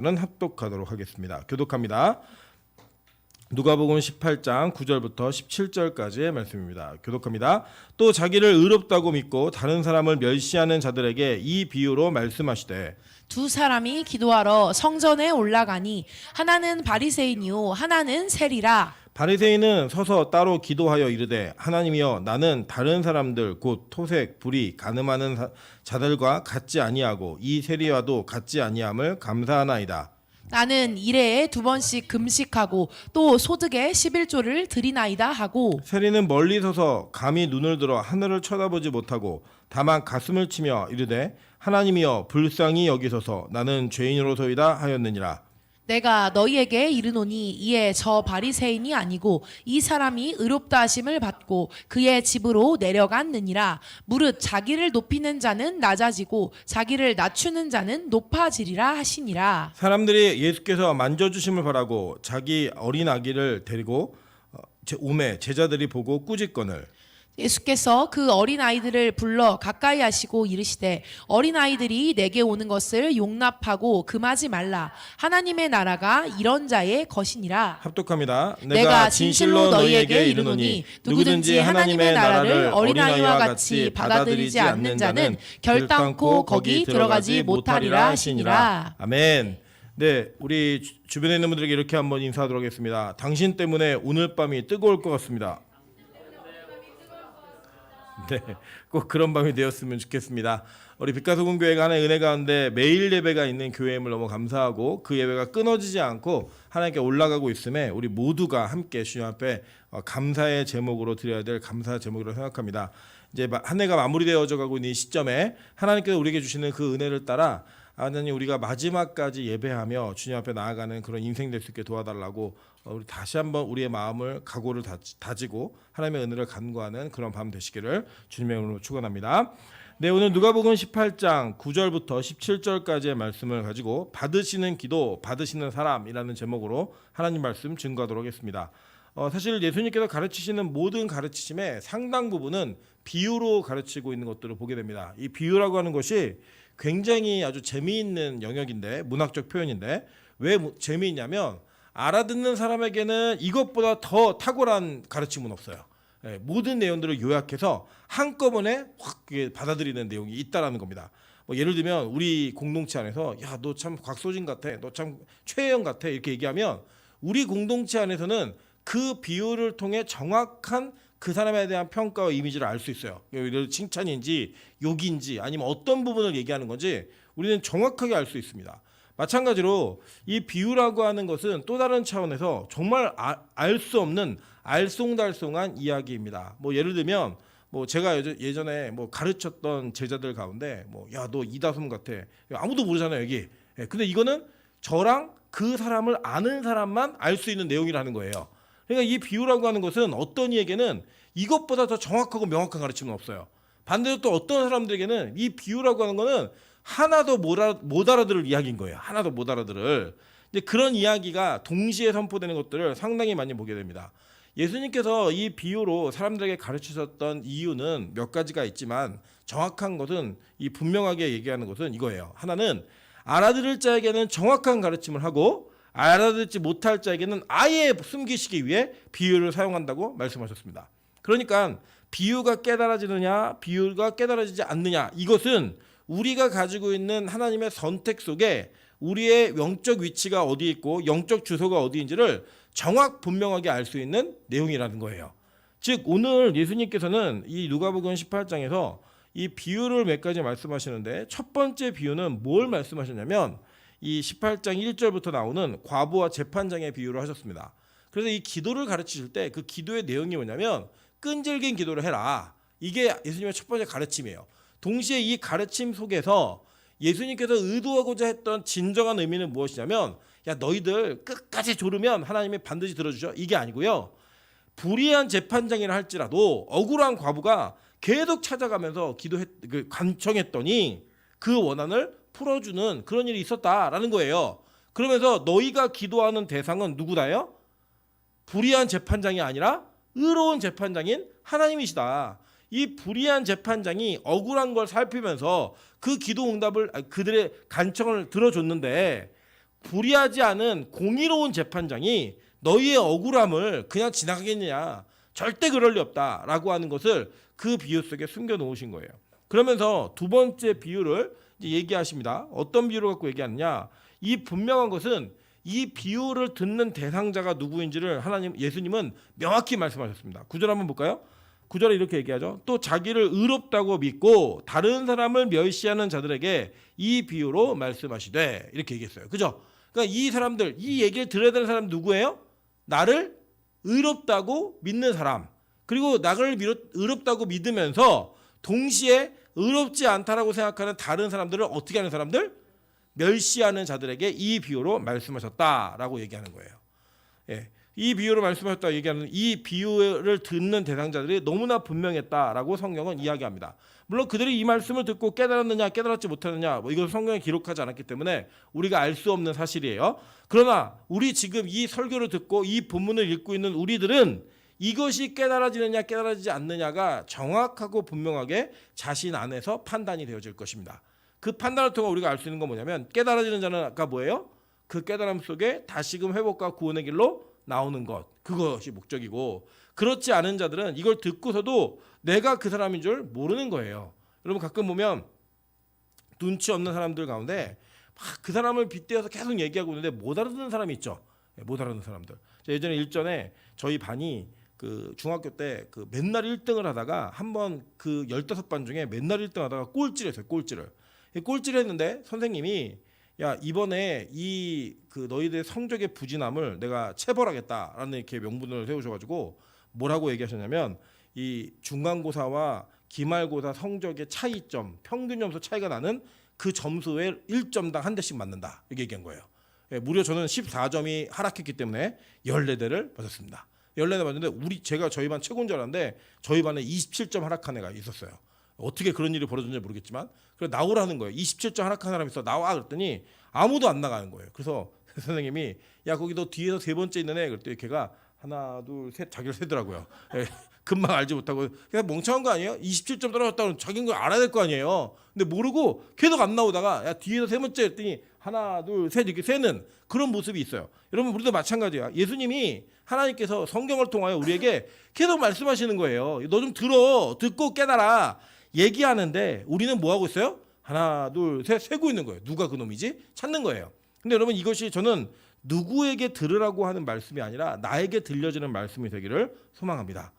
합독하도록 하겠습니다. 교독합니다. 누가복음 18장 9절부터 17절까지의 말씀입니다. 교독합니다. 또 자기를 의롭다고 믿고 다른 사람을 멸시하는 자들에게 이 비유로 말씀하시되 두 사람이 기도하러 성전에 올라가니 하나는 바리새인이요 하나는 세리라. 바리새인은 서서 따로 기도하여 이르되 하나님이여 나는 다른 사람들 곧 토색, 불의, 간음하는 자들과 같지 아니하고 이 세리와도 같지 아니함을 감사하나이다. 나는 일해에 2번씩 금식하고 또 소득의 11조를 드리나이다 하고 세리는 멀리 서서 감히 눈을 들어 하늘을 쳐다보지 못하고 다만 가슴을 치며 이르되 하나님이여 불쌍히 여기소서 나는 죄인으로소이다 하였느니라. 내가 너희에게 이르노니 이에 저 바리새인이 아니고 이 사람이 의롭다 하심을 받고 그의 집으로 내려갔느니라. 무릇 자기를 높이는 자는 낮아지고 자기를 낮추는 자는 높아지리라 하시니라. 사람들이 예수께서 만져주심을 바라고 자기 어린 아기를 데리고 오매 제자들이 보고 꾸짖거늘 예수께서 그 어린아이들을 불러 가까이 하시고 이르시되 어린아이들이 내게 오는 것을 용납하고 금하지 말라. 하나님의 나라가 이런 자의 것이니라. 합독합니다. 내가 진실로 너희에게 이르노니 누구든지 하나님의 나라를 어린아이와 같이 받아들이지 않는 자는 결단코 거기 들어가지 못하리라 하시니라. 아멘. 네, 우리 주변에 있는 분들에게 이렇게 한번 인사하도록 하겠습니다. 당신 때문에 오늘 밤이 뜨거울 것 같습니다. 네, 꼭 그런 밤이 되었으면 좋겠습니다. 우리 빛가소금교회가 하나의 은혜 가운데 매일 예배가 있는 교회임을 너무 감사하고 그 예배가 끊어지지 않고 하나님께 올라가고 있음에 우리 모두가 함께 주님 앞에 감사의 제목으로 드려야 될 감사 제목으로 생각합니다. 이제 한 해가 마무리되어져 가고 있는 이 시점에 하나님께서 우리에게 주시는 그 은혜를 따라 하나님 우리가 마지막까지 예배하며 주님 앞에 나아가는 그런 인생 될 수 있게 도와달라고 우리 다시 한번 우리의 마음을 각오를 다지고 하나님의 은혜를 간구하는 그런 밤 되시기를 주님의 이름으로 축원합니다. 네, 오늘 누가복음 18장 9절부터 17절까지의 말씀을 가지고 받으시는 기도, 받으시는 사람이라는 제목으로 하나님 말씀 증거하도록 하겠습니다. 사실 예수님께서 가르치시는 모든 가르치심의 상당 부분은 비유로 가르치고 있는 것들을 보게 됩니다. 이 비유라고 하는 것이 굉장히 아주 재미있는 영역인데 문학적 표현인데 왜 재미있냐면 알아듣는 사람에게는 이것보다 더 탁월한 가르침은 없어요. 모든 내용들을 요약해서 한꺼번에 확 받아들이는 내용이 있다라는 겁니다. 예를 들면 우리 공동체 안에서 야, 너 참 곽소진 같아, 너 참 최혜영 같아 이렇게 얘기하면 우리 공동체 안에서는 그 비유를 통해 정확한 그 사람에 대한 평가와 이미지를 알 수 있어요. 칭찬인지 욕인지 아니면 어떤 부분을 얘기하는 건지 우리는 정확하게 알 수 있습니다. 마찬가지로 이 비유라고 하는 것은 또 다른 차원에서 정말 알 수 없는 알쏭달쏭한 이야기입니다. 예를 들면 제가 예전에 가르쳤던 제자들 가운데 야, 너 이다솜 같아. 아무도 모르잖아요, 여기. 근데 이거는 저랑 그 사람을 아는 사람만 알 수 있는 내용이라는 거예요. 그러니까 이 비유라고 하는 것은 어떤 이에게는 이것보다 더 정확하고 명확한 가르침은 없어요. 반대로 또 어떤 사람들에게는 이 비유라고 하는 거는 하나도 못 알아들을 이야기인 거예요. 하나도 못 알아들을. 이제 그런 이야기가 동시에 선포되는 것들을 상당히 많이 보게 됩니다. 예수님께서 이 비유로 사람들에게 가르치셨던 이유는 몇 가지가 있지만 정확한 것은 이 분명하게 얘기하는 것은 이거예요. 하나는 알아들을 자에게는 정확한 가르침을 하고 알아듣지 못할 자에게는 아예 숨기시기 위해 비유를 사용한다고 말씀하셨습니다. 그러니까 비유가 깨달아지느냐 비유가 깨달아지지 않느냐 이것은 우리가 가지고 있는 하나님의 선택 속에 우리의 영적 위치가 어디 있고 영적 주소가 어디인지를 분명하게 알 수 있는 내용이라는 거예요. 즉 오늘 예수님께서는 이 누가복음 18장에서 이 비유를 몇 가지 말씀하시는데 첫 번째 비유는 뭘 말씀하셨냐면 이 18장 1절부터 나오는 과부와 재판장의 비유를 하셨습니다. 그래서 이 기도를 가르치실 때 그 기도의 내용이 뭐냐면 끈질긴 기도를 해라. 이게 예수님의 첫 번째 가르침이에요. 동시에 이 가르침 속에서 예수님께서 의도하고자 했던 진정한 의미는 무엇이냐면 야, 너희들 끝까지 조르면 하나님이 반드시 들어주죠. 이게 아니고요. 불의한 재판장이라 할지라도 억울한 과부가 계속 찾아가면서 간청했더니 그 원한을 풀어주는 그런 일이 있었다라는 거예요. 그러면서 너희가 기도하는 대상은 누구다요? 불의한 재판장이 아니라 의로운 재판장인 하나님이시다. 이 불의한 재판장이 억울한 걸 살피면서 그 기도 응답을 그들의 간청을 들어줬는데 불의하지 않은 공의로운 재판장이 너희의 억울함을 그냥 지나가겠느냐. 절대 그럴 리 없다라고 하는 것을 그 비유 속에 숨겨놓으신 거예요. 그러면서 두 번째 비유를 이제 얘기하십니다. 어떤 비유를 갖고 얘기하느냐. 이 분명한 것은 이 비유를 듣는 대상자가 누구인지를 예수님은 명확히 말씀하셨습니다. 9절 한번 볼까요? 9절에 이렇게 얘기하죠. 또 자기를 의롭다고 믿고 다른 사람을 멸시하는 자들에게 이 비유로 말씀하시되 이렇게 얘기했어요. 그죠? 그러니까 이 사람들, 이 얘기를 들어야 되는 사람 누구예요? 나를 의롭다고 믿는 사람. 그리고 나를 의롭다고 믿으면서 동시에 의롭지 않다라고 생각하는 다른 사람들을 어떻게 하는 사람들? 멸시하는 자들에게 이 비유로 말씀하셨다라고 얘기하는 거예요. 예. 이 비유로 말씀하셨다 얘기하는 이 비유를 듣는 대상자들이 너무나 분명했다라고 성경은 이야기합니다. 물론 그들이 이 말씀을 듣고 깨달았느냐 깨달았지 못하느냐 이걸 성경에 기록하지 않았기 때문에 우리가 알 수 없는 사실이에요. 그러나 우리 지금 이 설교를 듣고 이 본문을 읽고 있는 우리들은 이것이 깨달아지느냐 깨달아지지 않느냐가 정확하고 분명하게 자신 안에서 판단이 되어질 것입니다. 그 판단을 통해 우리가 알 수 있는 건 뭐냐면 깨달아지는 자는 아까 뭐예요? 그 깨달음 속에 다시금 회복과 구원의 길로 나오는 것. 그것이 목적이고 그렇지 않은 자들은 이걸 듣고서도 내가 그 사람인 줄 모르는 거예요. 여러분 가끔 보면 눈치 없는 사람들 가운데 막 그 사람을 빗대어서 계속 얘기하고 있는데 못 알아듣는 사람이 있죠. 못 알아듣는 사람들. 예전에 일전에 저희 반이 그 중학교 때 그 맨날 1등을 하다가 한번 그 15반 중에 맨날 1등 하다가 꼴찌를 했어요. 꼴찌를 했는데 선생님이 야 이번에 이 그 너희들 성적의 부진함을 내가 체벌하겠다라는 이렇게 명분을 세우셔가지고 뭐라고 얘기하셨냐면 이 중간고사와 기말고사 성적의 차이점 평균 점수 차이가 나는 그 점수에 1점당 한 대씩 맞는다 이렇게 얘기한 거예요. 예, 무려 저는 14점이 하락했기 때문에 14대를 맞았습니다. 14대 맞았는데 제가 저희 반 최고인 줄 알았는데 저희 반에 27점 하락한 애가 있었어요. 어떻게 그런 일이 벌어졌는지 모르겠지만 그래서 나오라는 거예요. 27점 하락한 사람이 있어 나와 그랬더니 아무도 안 나가는 거예요. 그래서 선생님이 야 거기 너 뒤에서 세 번째 있는 애 그랬더니 걔가 하나 둘 셋 자기를 세더라고요. 예, 금방 알지 못하고 그냥 멍청한 거 아니에요? 27점 떨어졌다고 자기는 걸 알아야 될 거 아니에요. 근데 모르고 계속 안 나오다가 야 뒤에서 세 번째 했더니 하나 둘 셋 이렇게 세는 그런 모습이 있어요. 여러분 우리도 마찬가지야. 예수님이 하나님께서 성경을 통하여 우리에게 계속 말씀하시는 거예요. 너 좀 듣고 깨달아 얘기하는데 우리는 뭐 하고 있어요? 하나 둘 셋 세고 있는 거예요. 누가 그놈이지? 찾는 거예요. 근데 여러분 이것이 저는 누구에게 들으라고 하는 말씀이 아니라 나에게 들려지는 말씀이 되기를 소망합니다.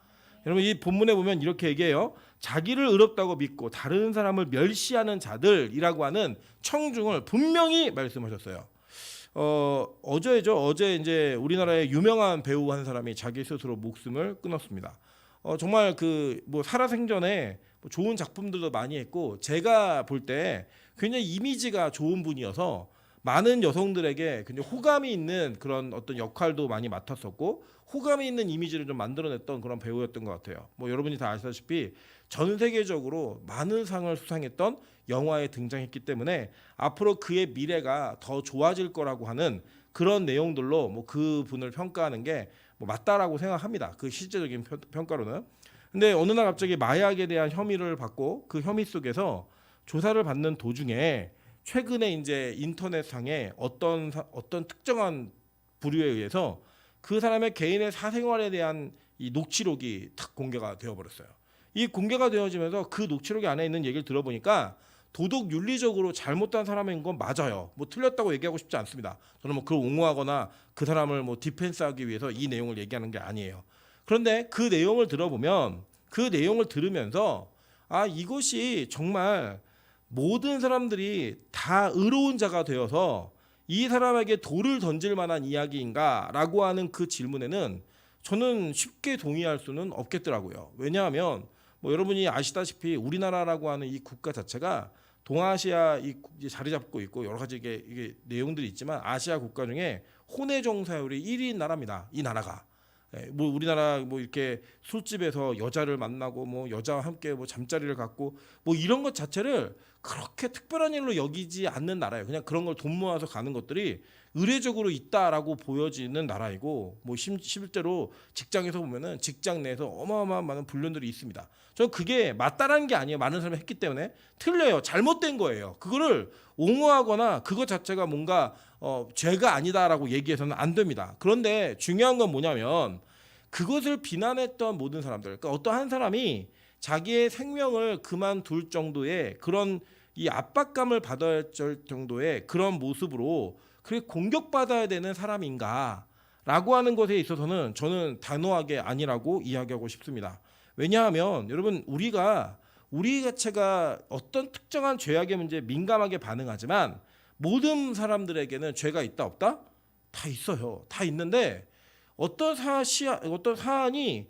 여러분 이 본문에 보면 이렇게 얘기해요. 자기를 의롭다고 믿고 다른 사람을 멸시하는 자들이라고 하는 청중을 분명히 말씀하셨어요. 어제 이제 우리나라의 유명한 배우 한 사람이 자기 스스로 목숨을 끊었습니다. 정말 그 뭐 살아생전에 좋은 작품들도 많이 했고 제가 볼 때 굉장히 이미지가 좋은 분이어서 많은 여성들에게 굉장히 호감이 있는 그런 어떤 역할도 많이 맡았었고 호감이 있는 이미지를 좀 만들어냈던 그런 배우였던 것 같아요. 뭐 여러분이 다 아시다시피 전 세계적으로 많은 상을 수상했던 영화에 등장했기 때문에 앞으로 그의 미래가 더 좋아질 거라고 하는 그런 내용들로 뭐 그 분을 평가하는 게 뭐 맞다라고 생각합니다. 그 실제적인 평가로는. 근데 어느 날 갑자기 마약에 대한 혐의를 받고 그 혐의 속에서 조사를 받는 도중에 최근에 이제 인터넷상에 어떤 특정한 부류에 의해서 그 사람의 개인의 사생활에 대한 이 녹취록이 탁 공개가 되어버렸어요. 이 공개가 되어지면서 그 녹취록 안에 있는 얘기를 들어보니까 도덕 윤리적으로 잘못한 사람인 건 맞아요. 뭐 틀렸다고 얘기하고 싶지 않습니다. 저는 뭐 그걸 옹호하거나 그 사람을 뭐 디펜스하기 위해서 이 내용을 얘기하는 게 아니에요. 그런데 그 내용을 들어보면 그 내용을 들으면서 아 이것이 정말 모든 사람들이 다 의로운 자가 되어서 이 사람에게 돌을 던질 만한 이야기인가라고 하는 그 질문에는 저는 쉽게 동의할 수는 없겠더라고요. 왜냐하면 뭐 여러분이 아시다시피 우리나라라고 하는 이 국가 자체가 동아시아 자리 잡고 있고 여러 가지 이게 내용들이 있지만 아시아 국가 중에 혼외 정사율이 1위인 나라입니다. 이 나라가. 뭐 우리나라 뭐 이렇게 술집에서 여자를 만나고 뭐 여자와 함께 뭐 잠자리를 갖고 뭐 이런 것 자체를 그렇게 특별한 일로 여기지 않는 나라예요. 그냥 그런 걸 돈 모아서 가는 것들이 의례적으로 있다라고 보여지는 나라이고 뭐 실제로 직장에서 보면은 직장 내에서 어마어마한 많은 불륜들이 있습니다. 저는 그게 맞다라는 게 아니에요. 많은 사람이 했기 때문에 틀려요. 잘못된 거예요. 그거를 옹호하거나 그것 자체가 뭔가 죄가 아니다라고 얘기해서는 안 됩니다. 그런데 중요한 건 뭐냐면 그것을 비난했던 모든 사람들, 그러니까 어떤 한 사람이 자기의 생명을 그만둘 정도의 그런 이 압박감을 받아야 할 정도의 그런 모습으로 그렇게 공격받아야 되는 사람인가라고 하는 것에 있어서는 저는 단호하게 아니라고 이야기하고 싶습니다. 왜냐하면 여러분 우리 자체가 어떤 특정한 죄악의 문제에 민감하게 반응하지만 모든 사람들에게는 죄가 있다 없다? 다 있어요. 다 있는데 어떤 사안이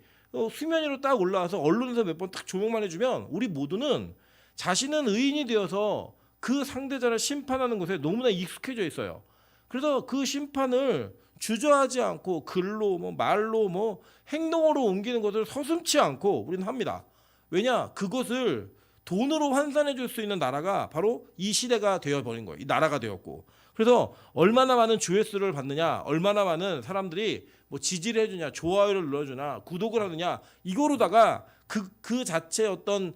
수면 위로 딱 올라와서 언론에서 몇 번 딱 조명만 해주면 우리 모두는 자신은 의인이 되어서 그 상대자를 심판하는 것에 너무나 익숙해져 있어요. 그래서 그 심판을 주저하지 않고 글로 말로 행동으로 옮기는 것을 서슴지 않고 우리는 합니다. 왜냐? 그것을 돈으로 환산해 줄 수 있는 나라가 바로 이 시대가 되어버린 거예요. 이 나라가 되었고. 그래서 얼마나 많은 조회수를 받느냐, 얼마나 많은 사람들이 지지를 해주냐, 좋아요를 눌러주냐, 구독을 하느냐, 이거로다가 그 자체 어떤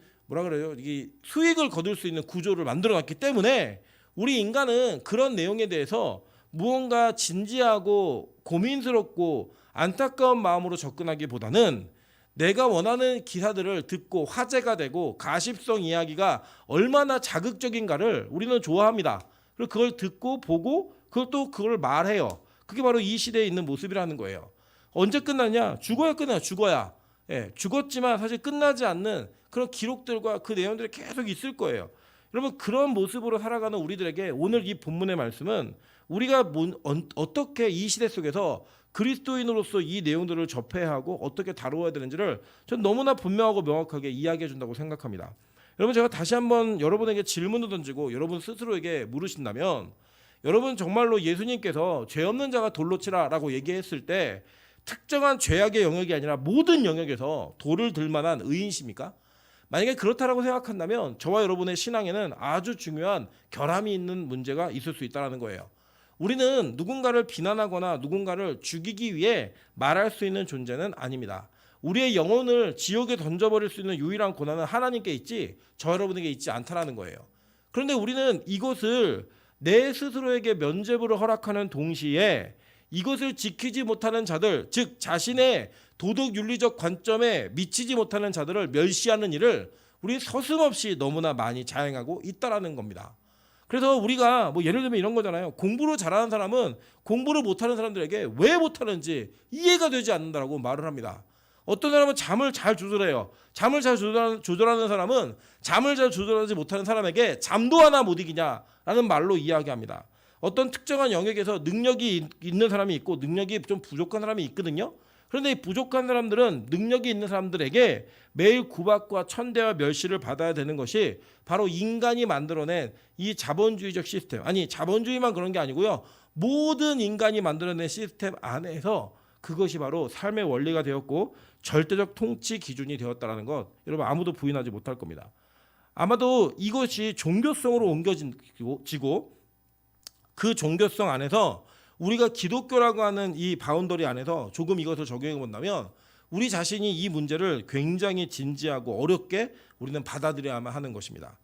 이 수익을 거둘 수 있는 구조를 만들어놨기 때문에 우리 인간은 그런 내용에 대해서 무언가 진지하고 고민스럽고 안타까운 마음으로 접근하기보다는 내가 원하는 기사들을 듣고 화제가 되고 가십성 이야기가 얼마나 자극적인가를 우리는 좋아합니다. 그리고 그걸 듣고 보고 그걸 말해요. 그게 바로 이 시대에 있는 모습이라는 거예요. 언제 끝나냐? 죽어야. 예, 죽었지만 사실 끝나지 않는 그런 기록들과 그 내용들이 계속 있을 거예요. 여러분 그런 모습으로 살아가는 우리들에게 오늘 이 본문의 말씀은 우리가 어떻게 이 시대 속에서 그리스도인으로서 이 내용들을 접해야 하고 어떻게 다루어야 되는지를 전 너무나 분명하고 명확하게 이야기해 준다고 생각합니다. 여러분 제가 다시 한번 여러분에게 질문을 던지고 여러분 스스로에게 물으신다면 여러분 정말로 예수님께서 죄 없는 자가 돌로 치라라고 얘기했을 때 특정한 죄악의 영역이 아니라 모든 영역에서 돌을 들 만한 의인이십니까? 만약에 그렇다라고 생각한다면 저와 여러분의 신앙에는 아주 중요한 결함이 있는 문제가 있을 수 있다는 거예요. 우리는 누군가를 비난하거나 누군가를 죽이기 위해 말할 수 있는 존재는 아닙니다. 우리의 영혼을 지옥에 던져버릴 수 있는 유일한 권한은 하나님께 있지 저 여러분에게 있지 않다라는 거예요. 그런데 우리는 이것을 내 스스로에게 면죄부를 허락하는 동시에 이것을 지키지 못하는 자들, 즉 자신의 도덕 윤리적 관점에 미치지 못하는 자들을 멸시하는 일을 우리 서슴없이 너무나 많이 자행하고 있다라는 겁니다. 그래서 우리가 예를 들면 이런 거잖아요. 공부를 잘하는 사람은 공부를 못하는 사람들에게 왜 못하는지 이해가 되지 않는다라고 말을 합니다. 어떤 사람은 잠을 잘 조절해요. 잠을 잘 조절하는 사람은 잠을 잘 조절하지 못하는 사람에게 잠도 하나 못 이기냐라는 말로 이야기합니다. 어떤 특정한 영역에서 능력이 있는 사람이 있고 능력이 좀 부족한 사람이 있거든요. 그런데 이 부족한 사람들은 능력이 있는 사람들에게 매일 구박과 천대와 멸시를 받아야 되는 것이 바로 인간이 만들어낸 이 자본주의적 시스템, 아니 자본주의만 그런 게 아니고요. 모든 인간이 만들어낸 시스템 안에서 그것이 바로 삶의 원리가 되었고 절대적 통치 기준이 되었다는 것 여러분 아무도 부인하지 못할 겁니다. 아마도 이것이 종교성으로 옮겨지고 그 종교성 안에서 우리가 기독교라고 하는 이 바운더리 안에서 조금 이것을 적용해 본다면 우리 자신이 이 문제를 굉장히 진지하고 어렵게 우리는 받아들여야만 하는 것입니다.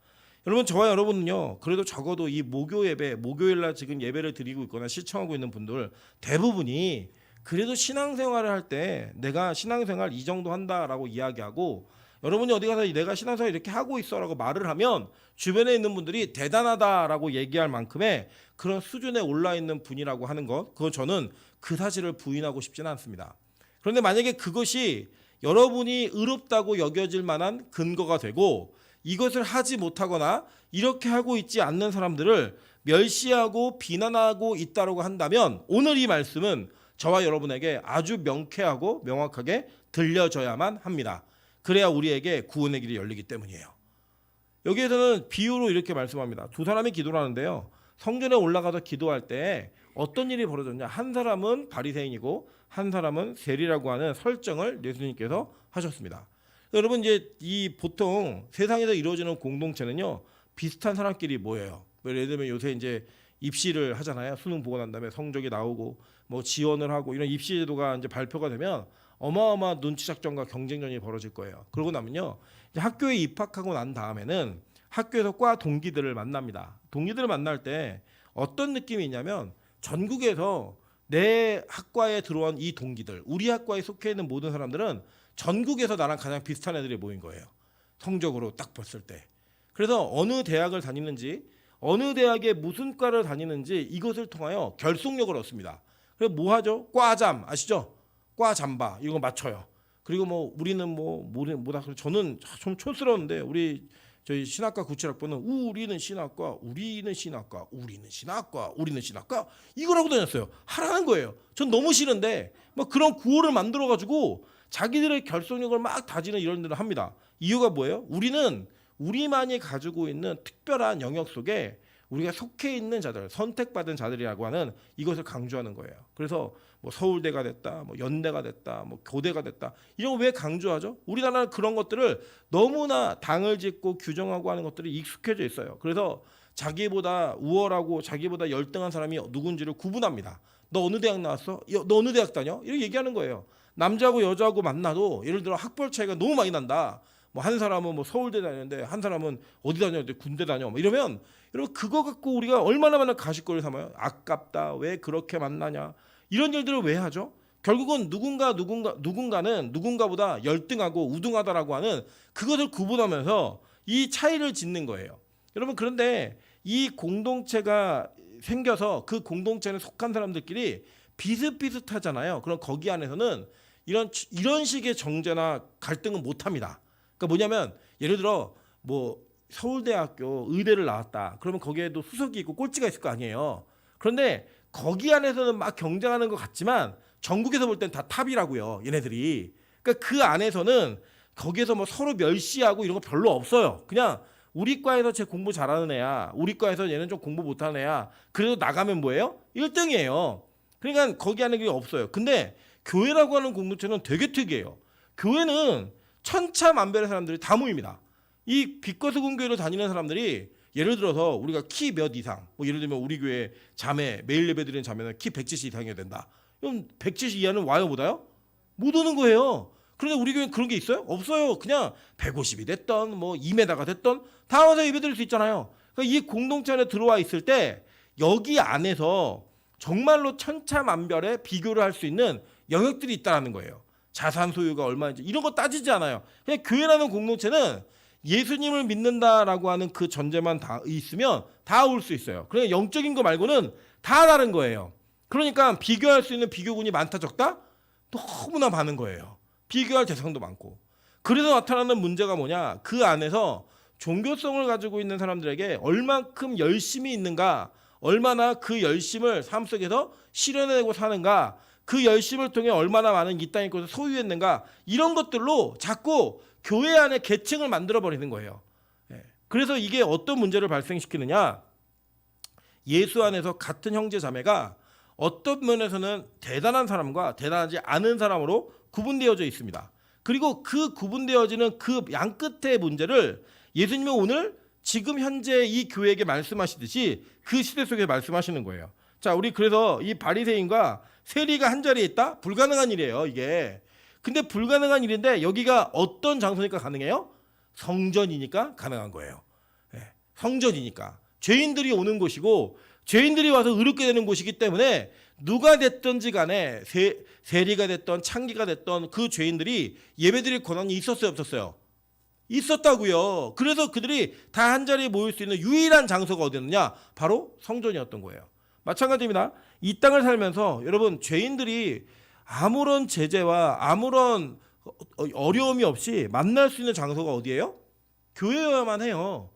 여러분 저와 여러분은요 그래도 적어도 이 목요 예배, 목요일날 지금 예배를 드리고 있거나 시청하고 있는 분들 대부분이 그래도 신앙생활을 할 때 내가 신앙생활 이 정도 한다라고 이야기하고 여러분이 어디 가서 내가 신앙생활 이렇게 하고 있어라고 말을 하면 주변에 있는 분들이 대단하다라고 얘기할 만큼의 그런 수준에 올라 있는 분이라고 하는 것, 그건 저는 그 사실을 부인하고 싶지는 않습니다. 그런데 만약에 그것이 여러분이 의롭다고 여겨질 만한 근거가 되고 이것을 하지 못하거나 이렇게 하고 있지 않는 사람들을 멸시하고 비난하고 있다고 한다면 오늘 이 말씀은 저와 여러분에게 아주 명쾌하고 명확하게 들려져야만 합니다. 그래야 우리에게 구원의 길이 열리기 때문이에요. 여기에서는 비유로 이렇게 말씀합니다. 두 사람이 기도를 하는데요. 성전에 올라가서 기도할 때 어떤 일이 벌어졌냐. 한 사람은 바리새인이고 한 사람은 세리라고 하는 설정을 예수님께서 하셨습니다. 여러분 이제 이 보통 세상에서 이루어지는 공동체는요. 비슷한 사람끼리 모여요. 예를 들면 요새 이제 입시를 하잖아요. 수능 보고 난 다음에 성적이 나오고 지원을 하고 이런 입시 제도가 이제 발표가 되면 어마어마한 눈치 작전과 경쟁전이 벌어질 거예요. 그러고 나면요. 이제 학교에 입학하고 난 다음에는 학교에서 과 동기들을 만납니다. 동기들을 만날 때 어떤 느낌이 있냐면 전국에서 내 학과에 들어온 이 동기들, 우리 학과에 속해 있는 모든 사람들은 전국에서 나랑 가장 비슷한 애들이 모인 거예요. 성적으로 딱 봤을 때. 그래서 어느 대학을 다니는지, 어느 대학에 무슨 과를 다니는지 이것을 통하여 결속력을 얻습니다. 그래서 뭐 하죠? 과잠 아시죠? 과잠바 이거 맞춰요. 그리고 뭐 우리는 뭐다. 저는 좀 촌스러운데 우리 저희 신학과 97학번은 우리는 신학과 이걸 하고 다녔어요. 하라는 거예요. 전 너무 싫은데 뭐 그런 구호를 만들어 가지고 자기들의 결속력을 막 다지는 이런 일을 합니다. 이유가 뭐예요? 우리는 우리만이 가지고 있는 특별한 영역 속에 우리가 속해 있는 자들, 선택받은 자들이라고 하는 이것을 강조하는 거예요. 그래서 뭐 서울대가 됐다, 뭐 연대가 됐다, 뭐 교대가 됐다 이런 거 왜 강조하죠? 우리나라는 그런 것들을 너무나 당을 짓고 규정하고 하는 것들이 익숙해져 있어요. 그래서 자기보다 우월하고 자기보다 열등한 사람이 누군지를 구분합니다. 너 어느 대학 나왔어? 너 어느 대학 다녀? 이렇게 얘기하는 거예요. 남자하고 여자하고 만나도 예를 들어 학벌 차이가 너무 많이 난다. 뭐 한 사람은 뭐 서울대 다녔는데 한 사람은 어디 다녔는데 군대 다녀. 뭐 이러면 여러분 그거 갖고 우리가 얼마나 많은 가십거리를 삼아요. 아깝다. 왜 그렇게 만나냐. 이런 일들을 왜 하죠? 결국은 누군가는 누군가보다 열등하고 우등하다라고 하는 그것을 구분하면서 이 차이를 짓는 거예요. 여러분 그런데 이 공동체가 생겨서 그 공동체에 속한 사람들끼리 비슷비슷하잖아요. 그럼 거기 안에서는 이런 식의 정제나 갈등은 못 합니다. 그러니까 뭐냐면 예를 들어 뭐 서울대학교 의대를 나왔다. 그러면 거기에도 수석이 있고 꼴찌가 있을 거 아니에요. 그런데 거기 안에서는 막 경쟁하는 것 같지만 전국에서 볼 땐 다 탑이라고요. 얘네들이. 그러니까 그 안에서는 거기에서 뭐 서로 멸시하고 이런 거 별로 없어요. 그냥 우리 과에서 쟤 공부 잘하는 애야. 우리 과에서 얘는 좀 공부 못하는 애야. 그래도 나가면 뭐예요? 1등이에요. 그러니까 거기 안에 그게 없어요. 근데 교회라고 하는 공동체는 되게 특이해요. 교회는 천차만별의 사람들이 다 모입니다. 이 빛과 소금 교회를 다니는 사람들이 예를 들어서 우리가 키 몇 이상, 뭐 예를 들면 우리 교회 자매 매일 예배드리는 자매는 키 170 이상이어야 된다. 그럼 170 이하는 와요 못 와요? 못 오는 거예요. 그런데 우리 교회는 그런 게 있어요? 없어요. 그냥 150이 됐던 뭐 2m가 됐던 다 와서 예배드릴 수 있잖아요. 그러니까 이 공동체 안에 들어와 있을 때 여기 안에서 정말로 천차만별의 비교를 할 수 있는 영역들이 있다는 거예요. 자산 소유가 얼마인지 이런 거 따지지 않아요. 그냥 교회라는 공동체는 예수님을 믿는다라고 하는 그 전제만 다 있으면 다 올 수 있어요. 그러니까 영적인 거 말고는 다 다른 거예요. 그러니까 비교할 수 있는 비교군이 많다 적다? 너무나 많은 거예요. 비교할 대상도 많고. 그래서 나타나는 문제가 뭐냐? 그 안에서 종교성을 가지고 있는 사람들에게 얼만큼 열심이 있는가, 얼마나 그 열심을 삶 속에서 실현해내고 사는가, 그 열심을 통해 얼마나 많은 이 땅의 것을 소유했는가, 이런 것들로 자꾸 교회 안에 계층을 만들어버리는 거예요. 그래서 이게 어떤 문제를 발생시키느냐? 예수 안에서 같은 형제 자매가 어떤 면에서는 대단한 사람과 대단하지 않은 사람으로 구분되어져 있습니다. 그리고 그 구분되어지는 그 양 끝의 문제를 예수님이 오늘 지금 현재 이 교회에게 말씀하시듯이 그 시대 속에 말씀하시는 거예요. 자, 우리 그래서 이 바리새인과 세리가 한 자리에 있다? 불가능한 일이에요, 이게. 근데 불가능한 일인데 여기가 어떤 장소니까 가능해요? 성전이니까 가능한 거예요. 성전이니까. 죄인들이 오는 곳이고 죄인들이 와서 의롭게 되는 곳이기 때문에 누가 됐든지 간에 세리가 됐던 창기가 됐던 그 죄인들이 예배드릴 권한이 있었어요, 없었어요? 있었다고요. 그래서 그들이 다 한 자리에 모일 수 있는 유일한 장소가 어디였느냐? 바로 성전이었던 거예요. 마찬가지입니다. 이 땅을 살면서 여러분 죄인들이 아무런 제재와 아무런 어려움이 없이 만날 수 있는 장소가 어디예요? 교회여야만 해요.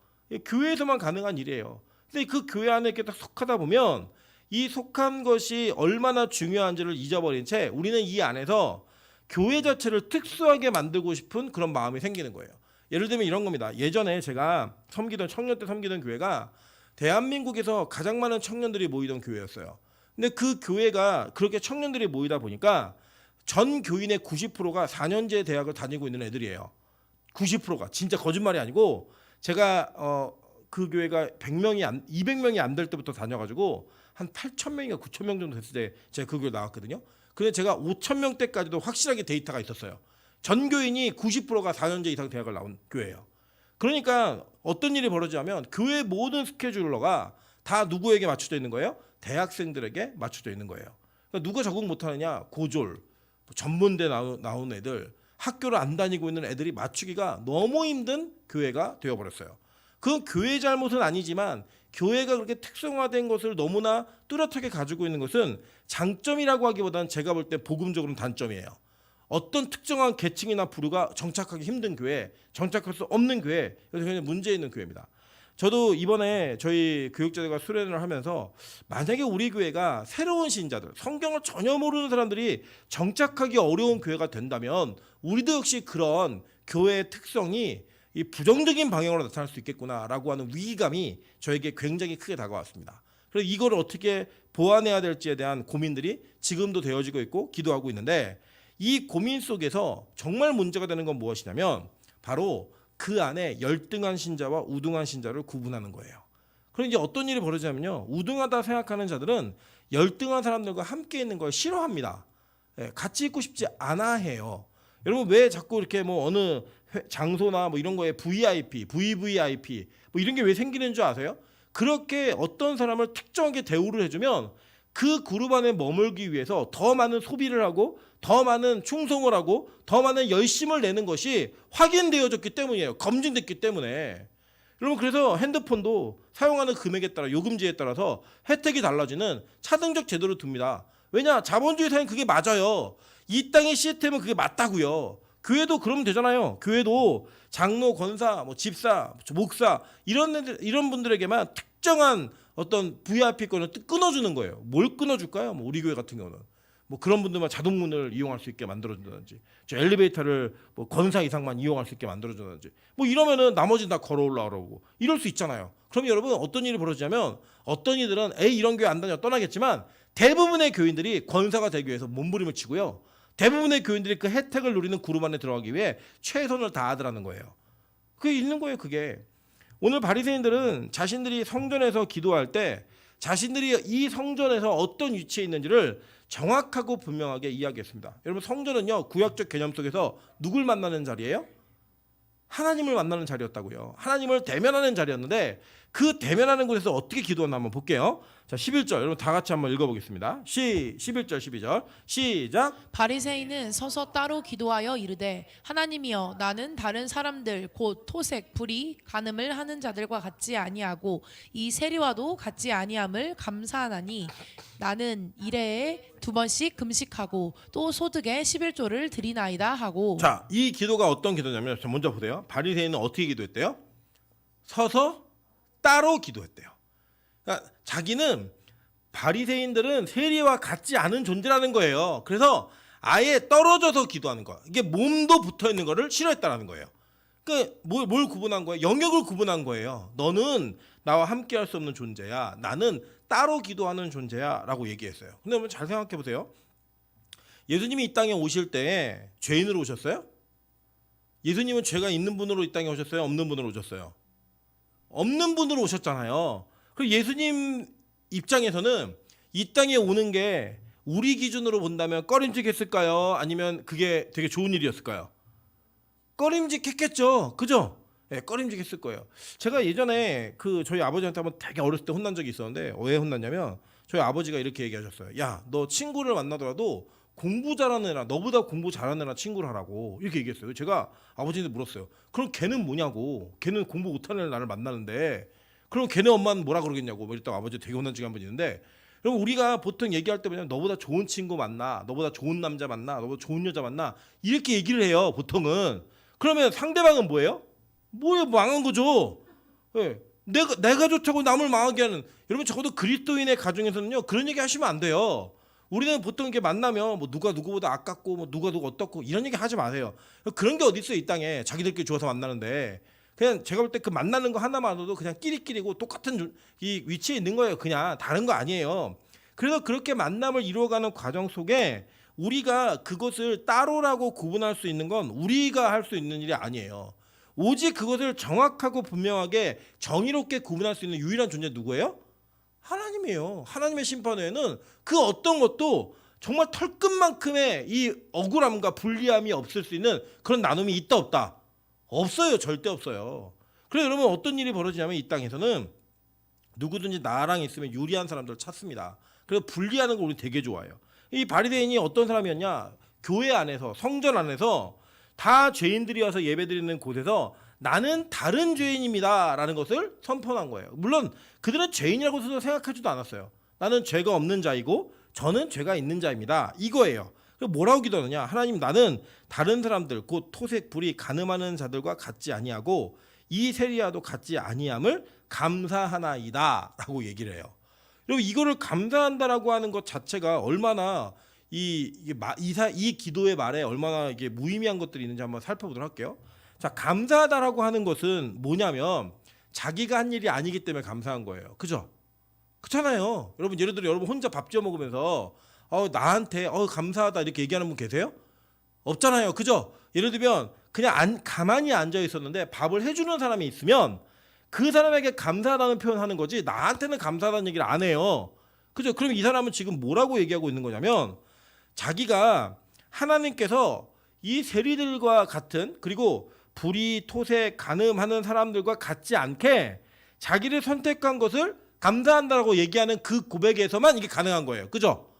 교회에서만 가능한 일이에요. 근데 그 교회 안에 이렇게 딱 속하다 보면 이 속한 것이 얼마나 중요한지를 잊어버린 채 우리는 이 안에서 교회 자체를 특수하게 만들고 싶은 그런 마음이 생기는 거예요. 예를 들면 이런 겁니다. 예전에 제가 청년 때 섬기던 교회가 대한민국에서 가장 많은 청년들이 모이던 교회였어요. 근데 그 교회가 그렇게 청년들이 모이다 보니까 전 교인의 90%가 4년제 대학을 다니고 있는 애들이에요. 90%가 진짜 거짓말이 아니고 제가 그 교회가 200명이 안 될 때부터 다녀가지고 한 8,000명인가 9,000명 정도 됐을 때 제가 그 교회 나왔거든요. 근데 제가 5,000명 때까지도 확실하게 데이터가 있었어요. 전 교인이 90%가 4년제 이상 대학을 나온 교회예요. 그러니까 어떤 일이 벌어지냐면 교회 모든 스케줄러가 다 누구에게 맞춰져 있는 거예요? 대학생들에게 맞춰져 있는 거예요. 그러니까 누가 적응 못하느냐? 고졸, 전문대 나온 애들, 학교를 안 다니고 있는 애들이 맞추기가 너무 힘든 교회가 되어버렸어요. 그건 교회 잘못은 아니지만 교회가 그렇게 특성화된 것을 너무나 뚜렷하게 가지고 있는 것은 장점이라고 하기보다는 제가 볼 때 복음적으로는 단점이에요. 어떤 특정한 계층이나 부류가 정착하기 힘든 교회, 정착할 수 없는 교회, 그래서 굉장히 문제 있는 교회입니다. 저도 이번에 저희 교육자들과 수련을 하면서 만약에 우리 교회가 새로운 신자들, 성경을 전혀 모르는 사람들이 정착하기 어려운 교회가 된다면 우리도 역시 그런 교회의 특성이 이 부정적인 방향으로 나타날 수 있겠구나라고 하는 위기감이 저에게 굉장히 크게 다가왔습니다. 그래서 이걸 어떻게 보완해야 될지에 대한 고민들이 지금도 되어지고 있고 기도하고 있는데, 이 고민 속에서 정말 문제가 되는 건 무엇이냐면 바로 그 안에 열등한 신자와 우등한 신자를 구분하는 거예요. 그럼 이제 어떤 일이 벌어지냐면요, 우등하다 생각하는 자들은 열등한 사람들과 함께 있는 걸 싫어합니다. 같이 있고 싶지 않아 해요. 여러분 왜 자꾸 이렇게 뭐 어느 장소나 뭐 이런 거에 VIP, VVIP 뭐 이런 게 왜 생기는 줄 아세요? 그렇게 어떤 사람을 특정하게 대우를 해주면 그 그룹 안에 머물기 위해서 더 많은 소비를 하고 더 많은 충성을 하고 더 많은 열심을 내는 것이 확인되어졌기 때문이에요. 검증됐기 때문에. 여러분 그래서 핸드폰도 사용하는 금액에 따라 요금제에 따라서 혜택이 달라지는 차등적 제도를 둡니다. 왜냐? 자본주의 사회는 그게 맞아요. 이 땅의 시스템은 그게 맞다고요. 교회도 그러면 되잖아요. 교회도 장로, 권사, 뭐 집사, 목사 이런 분들에게만 특정한 어떤 VIP권을 끊어주는 거예요. 뭘 끊어줄까요? 뭐 우리 교회 같은 경우는 뭐 그런 분들만 자동문을 이용할 수 있게 만들어준다든지, 저 엘리베이터를 뭐 권사 이상만 이용할 수 있게 만들어준다든지, 뭐 이러면은 나머지는 다 걸어 올라오라고 이럴 수 있잖아요. 그럼 여러분 어떤 일이 벌어지냐면 어떤 이들은 이런 교회 안 다녀 떠나겠지만 대부분의 교인들이 권사가 되기 위해서 몸부림을 치고요. 대부분의 교인들이 그 혜택을 누리는 그룹 안에 들어가기 위해 최선을 다하더라는 거예요. 그게 있는 거예요. 그게 오늘 바리새인들은 자신들이 성전에서 기도할 때 자신들이 이 성전에서 어떤 위치에 있는지를 정확하고 분명하게 이야기했습니다. 여러분 성전은요 구약적 개념 속에서 누굴 만나는 자리예요? 하나님을 만나는 자리였다고요. 하나님을 대면하는 자리였는데 그 대면하는 곳에서 어떻게 기도했나 한번 볼게요. 자 11절 여러분 다 같이 한번 읽어보겠습니다. 11절 12절 시작. 바리새인은 서서 따로 기도하여 이르되 하나님이여 나는 다른 사람들 곧 토색 불의 간음을 하는 자들과 같지 아니하고 이 세리와도 같지 아니함을 감사하나니 나는 일해에 2번씩 금식하고 또 소득에 11조를 드리나이다 하고. 자, 이 기도가 어떤 기도냐면 먼저 보세요. 바리새인은 어떻게 기도했대요? 서서 따로 기도했대요. 그러니까 자기는 바리새인들은 세리와 같지 않은 존재라는 거예요. 그래서 아예 떨어져서 기도하는 거야. 이게 몸도 붙어 있는 거를 싫어했다라는 거예요. 그러니까 뭘 구분한 거예요? 영역을 구분한 거예요. 너는 나와 함께 할 수 없는 존재야. 나는 따로 기도하는 존재야라고 얘기했어요. 근데 여러분 잘 생각해 보세요. 예수님이 이 땅에 오실 때 죄인으로 오셨어요? 예수님은 죄가 있는 분으로 이 땅에 오셨어요? 없는 분으로 오셨어요? 없는 분으로 오셨잖아요. 그리고 예수님 입장에서는 이 땅에 오는 게 우리 기준으로 본다면 꺼림직했을까요? 아니면 그게 되게 좋은 일이었을까요? 꺼림직했겠죠. 그죠? 네, 꺼림직했을 거예요. 제가 예전에 저희 아버지한테 한번 되게 어렸을 때 혼난 적이 있었는데 왜 혼났냐면 저희 아버지가 이렇게 얘기하셨어요. 야, 너 친구를 만나더라도 공부 잘하는 애랑 너보다 공부 잘하는 애랑 친구를 하라고 이렇게 얘기했어요. 제가 아버지한테 물었어요. 그럼 걔는 뭐냐고. 걔는 공부 못하는 애 나를 만나는데 그럼 걔네 엄마는 뭐라 그러겠냐고. 뭐 이랬다가 아버지 되게 혼난 적이 한 번 있는데, 그럼 우리가 보통 얘기할 때 뭐냐면 너보다 좋은 친구 만나, 너보다 좋은 남자 만나, 너보다 좋은 여자 만나 이렇게 얘기를 해요. 보통은. 그러면 상대방은 뭐예요? 뭐예요? 망한 거죠. 네. 내가 좋다고 남을 망하게 하는. 여러분 적어도 그리스도인의 가정에서는요 그런 얘기 하시면 안 돼요. 우리는 보통 이렇게 만나면 뭐 누가 누구보다 아깝고 뭐 누가 어떻고 이런 얘기 하지 마세요. 그런 게 어디 있어요 이 땅에. 자기들끼리 좋아서 만나는데 그냥 제가 볼 때 그 만나는 거 하나만으로도 그냥 끼리끼리고 똑같은 이 위치에 있는 거예요. 그냥 다른 거 아니에요. 그래서 그렇게 만남을 이루어가는 과정 속에 우리가 그것을 따로라고 구분할 수 있는 건 우리가 할 수 있는 일이 아니에요. 오직 그것을 정확하고 분명하게 정의롭게 구분할 수 있는 유일한 존재 누구예요? 하나님이에요. 하나님의 심판에는 그 어떤 것도 정말 털끝만큼의 이 억울함과 불리함이 없을 수 있는 그런 나눔이 있다 없다? 없어요. 절대 없어요. 그래서 여러분 어떤 일이 벌어지냐면 이 땅에서는 누구든지 나랑 있으면 유리한 사람들을 찾습니다. 그래서 분리하는 걸 우리 되게 좋아해요. 이 바리새인이 어떤 사람이었냐? 교회 안에서, 성전 안에서 다 죄인들이 와서 예배드리는 곳에서 나는 다른 죄인입니다라는 것을 선포한 거예요. 물론 그들은 죄인이라고 스스로 생각하지도 않았어요. 나는 죄가 없는 자이고 저는 죄가 있는 자입니다. 이거예요. 뭐라고 기도하느냐? 하나님, 나는 다른 사람들 곧 토색, 불의, 간음하는 자들과 같지 아니하고 이 세리야도 같지 아니함을 감사하나이다라고 얘기를 해요. 여러분, 이거를 감사한다라고 하는 것 자체가 얼마나 이 기도의 말에 얼마나 이게 무의미한 것들이 있는지 한번 살펴보도록 할게요. 자, 감사하다라고 하는 것은 뭐냐면 자기가 한 일이 아니기 때문에 감사한 거예요. 그죠? 그렇잖아요. 여러분, 예를 들어 여러분 혼자 밥 지어 먹으면서 나한테 감사하다 이렇게 얘기하는 분 계세요? 없잖아요. 그죠? 예를 들면 그냥 가만히 앉아 있었는데 밥을 해주는 사람이 있으면 그 사람에게 감사하다는 표현하는 거지 나한테는 감사하다는 얘기를 안 해요. 그죠? 그럼 이 사람은 지금 뭐라고 얘기하고 있는 거냐면 자기가 하나님께서 이 세리들과 같은, 그리고 불의, 토색, 간음하는 사람들과 같지 않게 자기를 선택한 것을 감사한다라고 얘기하는 그 고백에서만 이게 가능한 거예요. 그죠?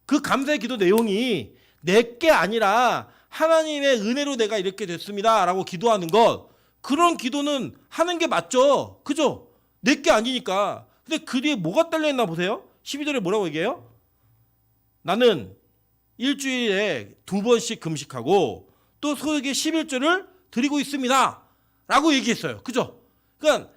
그 감사의 기도 내용이 내게 아니라 하나님의 은혜로 내가 이렇게 됐습니다라고 기도하는 것, 그런 기도는 하는 게 맞죠. 그죠? 내게 아니니까. 근데 그 뒤에 뭐가 딸려있나 보세요. 12절에 뭐라고 얘기해요? 나는 일주일에 2번씩 금식하고 또 소에게 11조를 드리고 있습니다 라고 얘기했어요. 그죠? 그러니까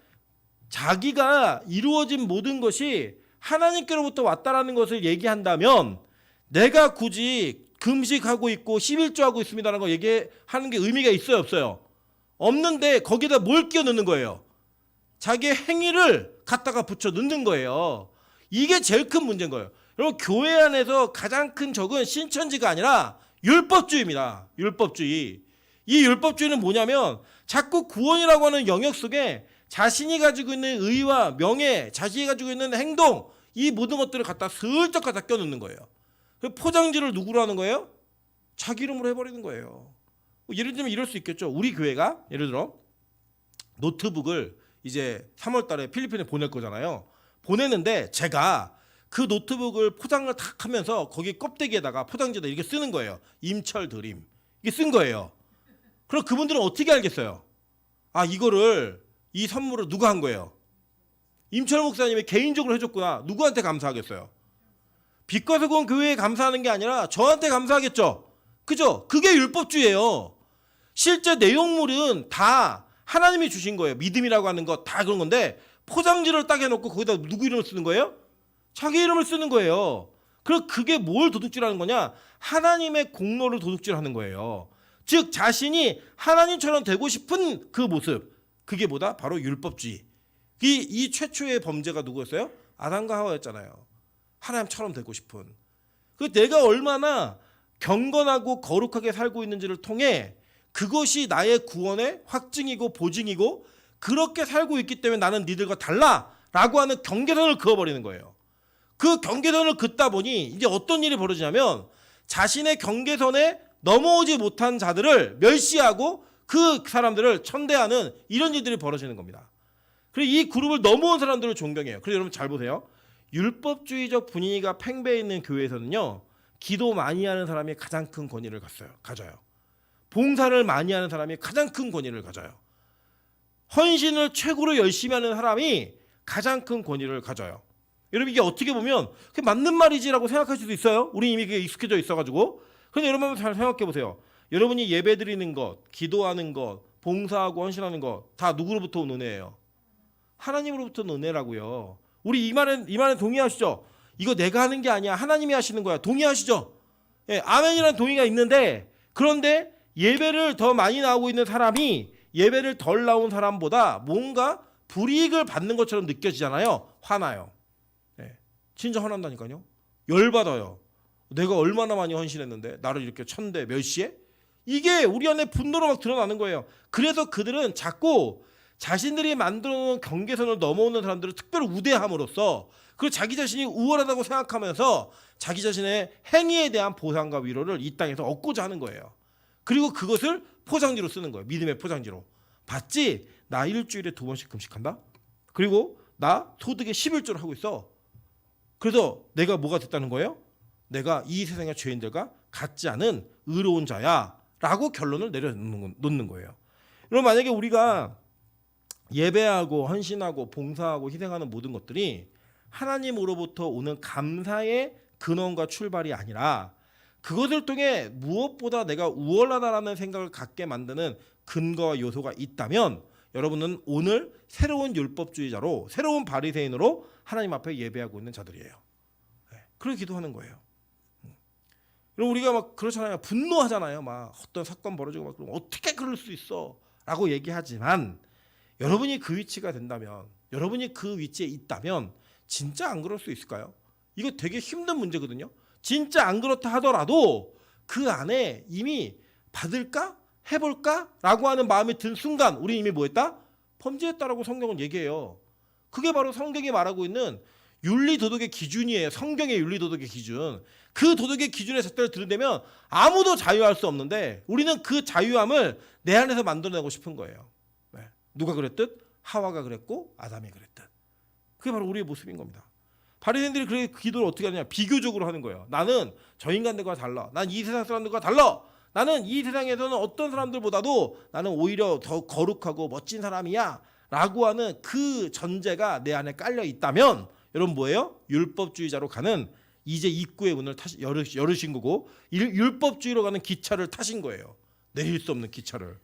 자기가 이루어진 모든 것이 하나님께로부터 왔다라는 것을 얘기한다면 내가 굳이 금식하고 있고 11조하고 있습니다라는 거 얘기하는 게 의미가 있어요, 없어요? 없는데 거기다 뭘 끼워 넣는 거예요? 자기의 행위를 갖다가 붙여 넣는 거예요. 이게 제일 큰 문제인 거예요. 여러분, 교회 안에서 가장 큰 적은 신천지가 아니라 율법주의입니다. 율법주의. 이 율법주의는 뭐냐면 자꾸 구원이라고 하는 영역 속에 자신이 가지고 있는 의와 명예, 자신이 가지고 있는 행동, 이 모든 것들을 갖다 슬쩍 갖다 껴넣는 거예요. 포장지를 누구로 하는 거예요? 자기 이름으로 해버리는 거예요. 예를 들면 이럴 수 있겠죠. 우리 교회가 예를 들어 노트북을 이제 3월 달에 필리핀에 보낼 거잖아요. 보내는데 제가 그 노트북을 포장을 탁 하면서 거기 껍데기에다가 포장지에다 이렇게 쓰는 거예요. 임철 드림. 이게 쓴 거예요. 그럼 그분들은 어떻게 알겠어요? 아, 이거를 이 선물을 누가 한 거예요? 임철 목사님이 개인적으로 해줬구나. 누구한테 감사하겠어요? 빛과 소금 교회에 감사하는 게 아니라 저한테 감사하겠죠. 그죠? 그게 율법주의예요. 실제 내용물은 다 하나님이 주신 거예요. 믿음이라고 하는 거 다 그런 건데 포장지를 딱 해놓고 거기다 누구 이름을 쓰는 거예요? 자기 이름을 쓰는 거예요. 그럼 그게 뭘 도둑질하는 거냐? 하나님의 공로를 도둑질하는 거예요. 즉 자신이 하나님처럼 되고 싶은 그 모습, 그게 뭐다? 바로 율법주의. 이 최초의 범죄가 누구였어요? 아담과 하와였잖아요. 하나님처럼 되고 싶은. 그 내가 얼마나 경건하고 거룩하게 살고 있는지를 통해 그것이 나의 구원의 확증이고 보증이고 그렇게 살고 있기 때문에 나는 니들과 달라라고 하는 경계선을 그어버리는 거예요. 그 경계선을 긋다 보니 이제 어떤 일이 벌어지냐면 자신의 경계선에 넘어오지 못한 자들을 멸시하고 그 사람들을 천대하는 이런 일들이 벌어지는 겁니다. 그리고 이 그룹을 넘어온 사람들을 존경해요. 그래서 여러분 잘 보세요. 율법주의적 분위기가 팽배해 있는 교회에서는요, 기도 많이 하는 사람이 가장 큰 권위를 가져요. 봉사를 많이 하는 사람이 가장 큰 권위를 가져요. 헌신을 최고로 열심히 하는 사람이 가장 큰 권위를 가져요. 여러분, 이게 어떻게 보면 그게 맞는 말이지라고 생각할 수도 있어요. 우리 이미 그게 익숙해져 있어가지고. 그런데 여러분 한번 잘 생각해 보세요. 여러분이 예배드리는 것, 기도하는 것, 봉사하고 헌신하는 것 다 누구로부터 온 은혜예요? 하나님으로부터 온 은혜라고요. 우리 이 말에 동의하시죠? 이거 내가 하는 게 아니야. 하나님이 하시는 거야. 동의하시죠? 예, 아멘이라는 동의가 있는데, 그런데 예배를 더 많이 나오고 있는 사람이 예배를 덜 나온 사람보다 뭔가 불이익을 받는 것처럼 느껴지잖아요. 화나요. 예, 진짜 화난다니까요. 열받아요. 내가 얼마나 많이 헌신했는데 나를 이렇게 천대 멸시해? 이게 우리 안에 분노로 막 드러나는 거예요. 그래서 그들은 자꾸 자신들이 만들어 놓은 경계선을 넘어오는 사람들을 특별히 우대함으로써, 그리고 자기 자신이 우월하다고 생각하면서 자기 자신의 행위에 대한 보상과 위로를 이 땅에서 얻고자 하는 거예요. 그리고 그것을 포장지로 쓰는 거예요. 믿음의 포장지로. 봤지? 나 일주일에 2번씩 금식한다? 그리고 나 소득의 11조를 하고 있어. 그래서 내가 뭐가 됐다는 거예요? 내가 이 세상의 죄인들과 같지 않은 의로운 자야 라고 결론을 내려놓는 거예요. 그럼 만약에 우리가 예배하고 헌신하고 봉사하고 희생하는 모든 것들이 하나님으로부터 오는 감사의 근원과 출발이 아니라 그것을 통해 무엇보다 내가 우월하다라는 생각을 갖게 만드는 근거와 요소가 있다면 여러분은 오늘 새로운 율법주의자로 새로운 바리새인으로 하나님 앞에 예배하고 있는 자들이에요. 그렇게 기도하는 거예요. 그럼 우리가 막 그렇잖아요. 분노하잖아요. 막 어떤 사건 벌어지고 막 그럼 어떻게 그럴 수 있어?라고 얘기하지만 여러분이 그 위치가 된다면, 여러분이 그 위치에 있다면 진짜 안 그럴 수 있을까요? 이거 되게 힘든 문제거든요. 진짜 안 그렇다 하더라도 그 안에 이미 받을까? 해볼까? 라고 하는 마음이 든 순간 우리 이미 뭐 했다? 범죄했다라고 성경은 얘기해요. 그게 바로 성경이 말하고 있는 윤리도덕의 기준이에요. 성경의 윤리도덕의 기준. 그 도덕의 기준의 잣대를 들이대면 아무도 자유할 수 없는데 우리는 그 자유함을 내 안에서 만들어내고 싶은 거예요. 네. 누가 그랬듯? 하와가 그랬고 아담이 그랬듯. 그게 바로 우리의 모습인 겁니다. 바리새인들이 그렇게 기도를 어떻게 하느냐? 비교적으로 하는 거예요. 나는 저 인간들과 달라. 난 이 세상 사람들과 달라. 나는 이 세상에서는 어떤 사람들보다도 나는 오히려 더 거룩하고 멋진 사람이야 라고 하는 그 전제가 내 안에 깔려 있다면 여러분 뭐예요? 율법주의자로 가는 이제 입구의 문을 열으신 거고 율법주의로 가는 기차를 타신 거예요. 내릴 수 없는 기차를.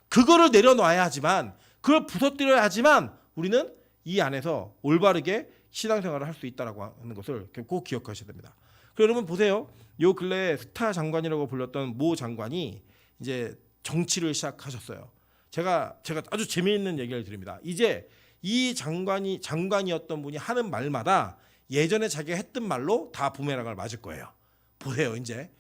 그거를 내려놔야 하지만 그걸 부서뜨려야 하지만 우리는 이 안에서 올바르게 신앙생활을 할 수 있다라고 하는 것을 꼭 기억하셔야 됩니다. 여러분 보세요. 요 근래 스타 장관이라고 불렸던 모 장관이 이제 정치를 시작하셨어요. 제가 아주 재미있는 얘기를 드립니다. 이제 이 장관이었던 분이 하는 말마다 예전에 자기가 했던 말로 다 부메랑을 맞을 거예요. 보세요, 이제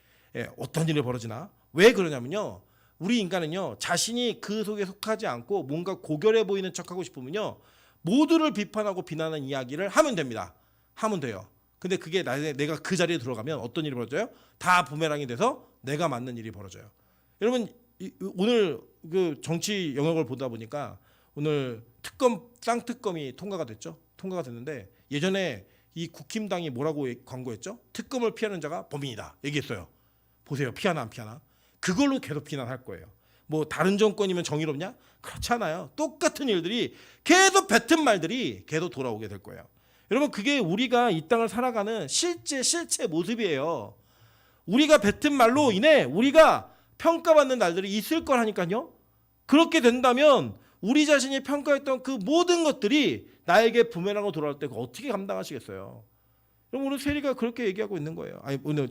어떤 일이 벌어지나? 왜 그러냐면요. 우리 인간은요, 자신이 그 속에 속하지 않고 뭔가 고결해 보이는 척하고 싶으면요, 모두를 비판하고 비난하는 이야기를 하면 됩니다. 하면 돼요. 근데 그게 내가 그 자리에 들어가면 어떤 일이 벌어져요? 다 부메랑이 돼서 내가 맞는 일이 벌어져요. 여러분 오늘 그 정치 영역을 보다 보니까 오늘 쌍특검이 통과가 됐죠. 통과가 됐는데 예전에 이 국힘당이 뭐라고 광고했죠? 특검을 피하는 자가 범인이다 얘기했어요. 보세요. 피하나 안 피하나? 그걸로 계속 비난할 거예요. 뭐 다른 정권이면 정의롭냐? 그렇지 않아요. 똑같은 일들이 계속 뱉은 말들이 계속 돌아오게 될 거예요. 여러분 그게 우리가 이 땅을 살아가는 실제 모습이에요. 우리가 뱉은 말로 인해 우리가 평가받는 날들이 있을 거라니까요. 그렇게 된다면 우리 자신이 평가했던 그 모든 것들이 나에게 부메랑으로 돌아올 때 어떻게 감당하시겠어요? 그럼 우리 세리가 그렇게 얘기하고 있는 거예요. 아니 오늘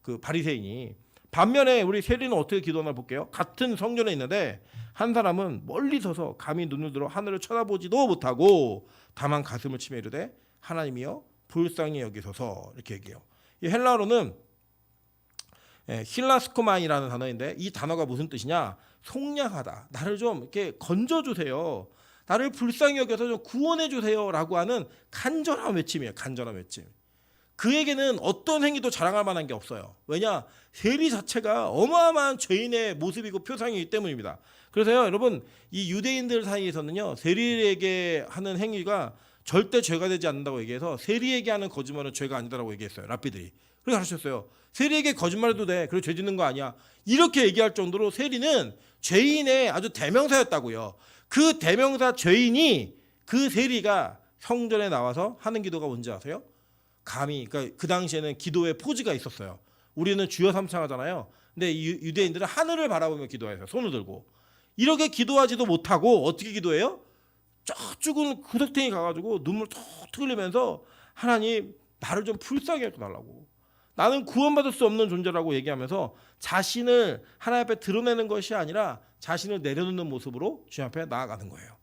그 바리새인이. 반면에 우리 세리는 어떻게 기도하나 볼게요. 같은 성전에 있는데 한 사람은 멀리 서서 감히 눈을 들어 하늘을 쳐다보지도 못하고 다만 가슴을 치며 이르되 하나님이여 불쌍히 여기소서 이렇게 얘기해요. 이 헬라어로는 힐라스코만이라는 단어인데 이 단어가 무슨 뜻이냐? 속량하다. 나를 좀 이렇게 건져주세요. 나를 불쌍히 여겨서 좀 구원해주세요라고 하는 간절한 외침이에요. 간절한 외침. 그에게는 어떤 행위도 자랑할 만한 게 없어요. 왜냐? 세리 자체가 어마어마한 죄인의 모습이고 표상이기 때문입니다. 그래서요, 여러분 이 유대인들 사이에서는요, 세리에게 하는 행위가 절대 죄가 되지 않는다고 얘기해서 세리에게 하는 거짓말은 죄가 아니다라고 얘기했어요. 랍비들이. 그렇게 가르쳤어요. 세리에게 거짓말해도 돼. 그래 죄 짓는 거 아니야. 이렇게 얘기할 정도로 세리는 죄인의 아주 대명사였다고요. 그 대명사 죄인이 그 세리가 성전에 나와서 하는 기도가 뭔지 아세요? 감히 그러니까 그 당시에는 기도의 포즈가 있었어요. 우리는 주여 삼창하잖아요. 근데 유대인들은 하늘을 바라보며 기도해요. 손을 들고. 이렇게 기도하지도 못하고 어떻게 기도해요? 저쪽은 구석탱이 가가지고 눈물 툭툭 흘리면서 하나님 나를 좀 불쌍히 해달라고. 나는 구원받을 수 없는 존재라고 얘기하면서 자신을 하나님 앞에 드러내는 것이 아니라 자신을 내려놓는 모습으로 주님 앞에 나아가는 거예요.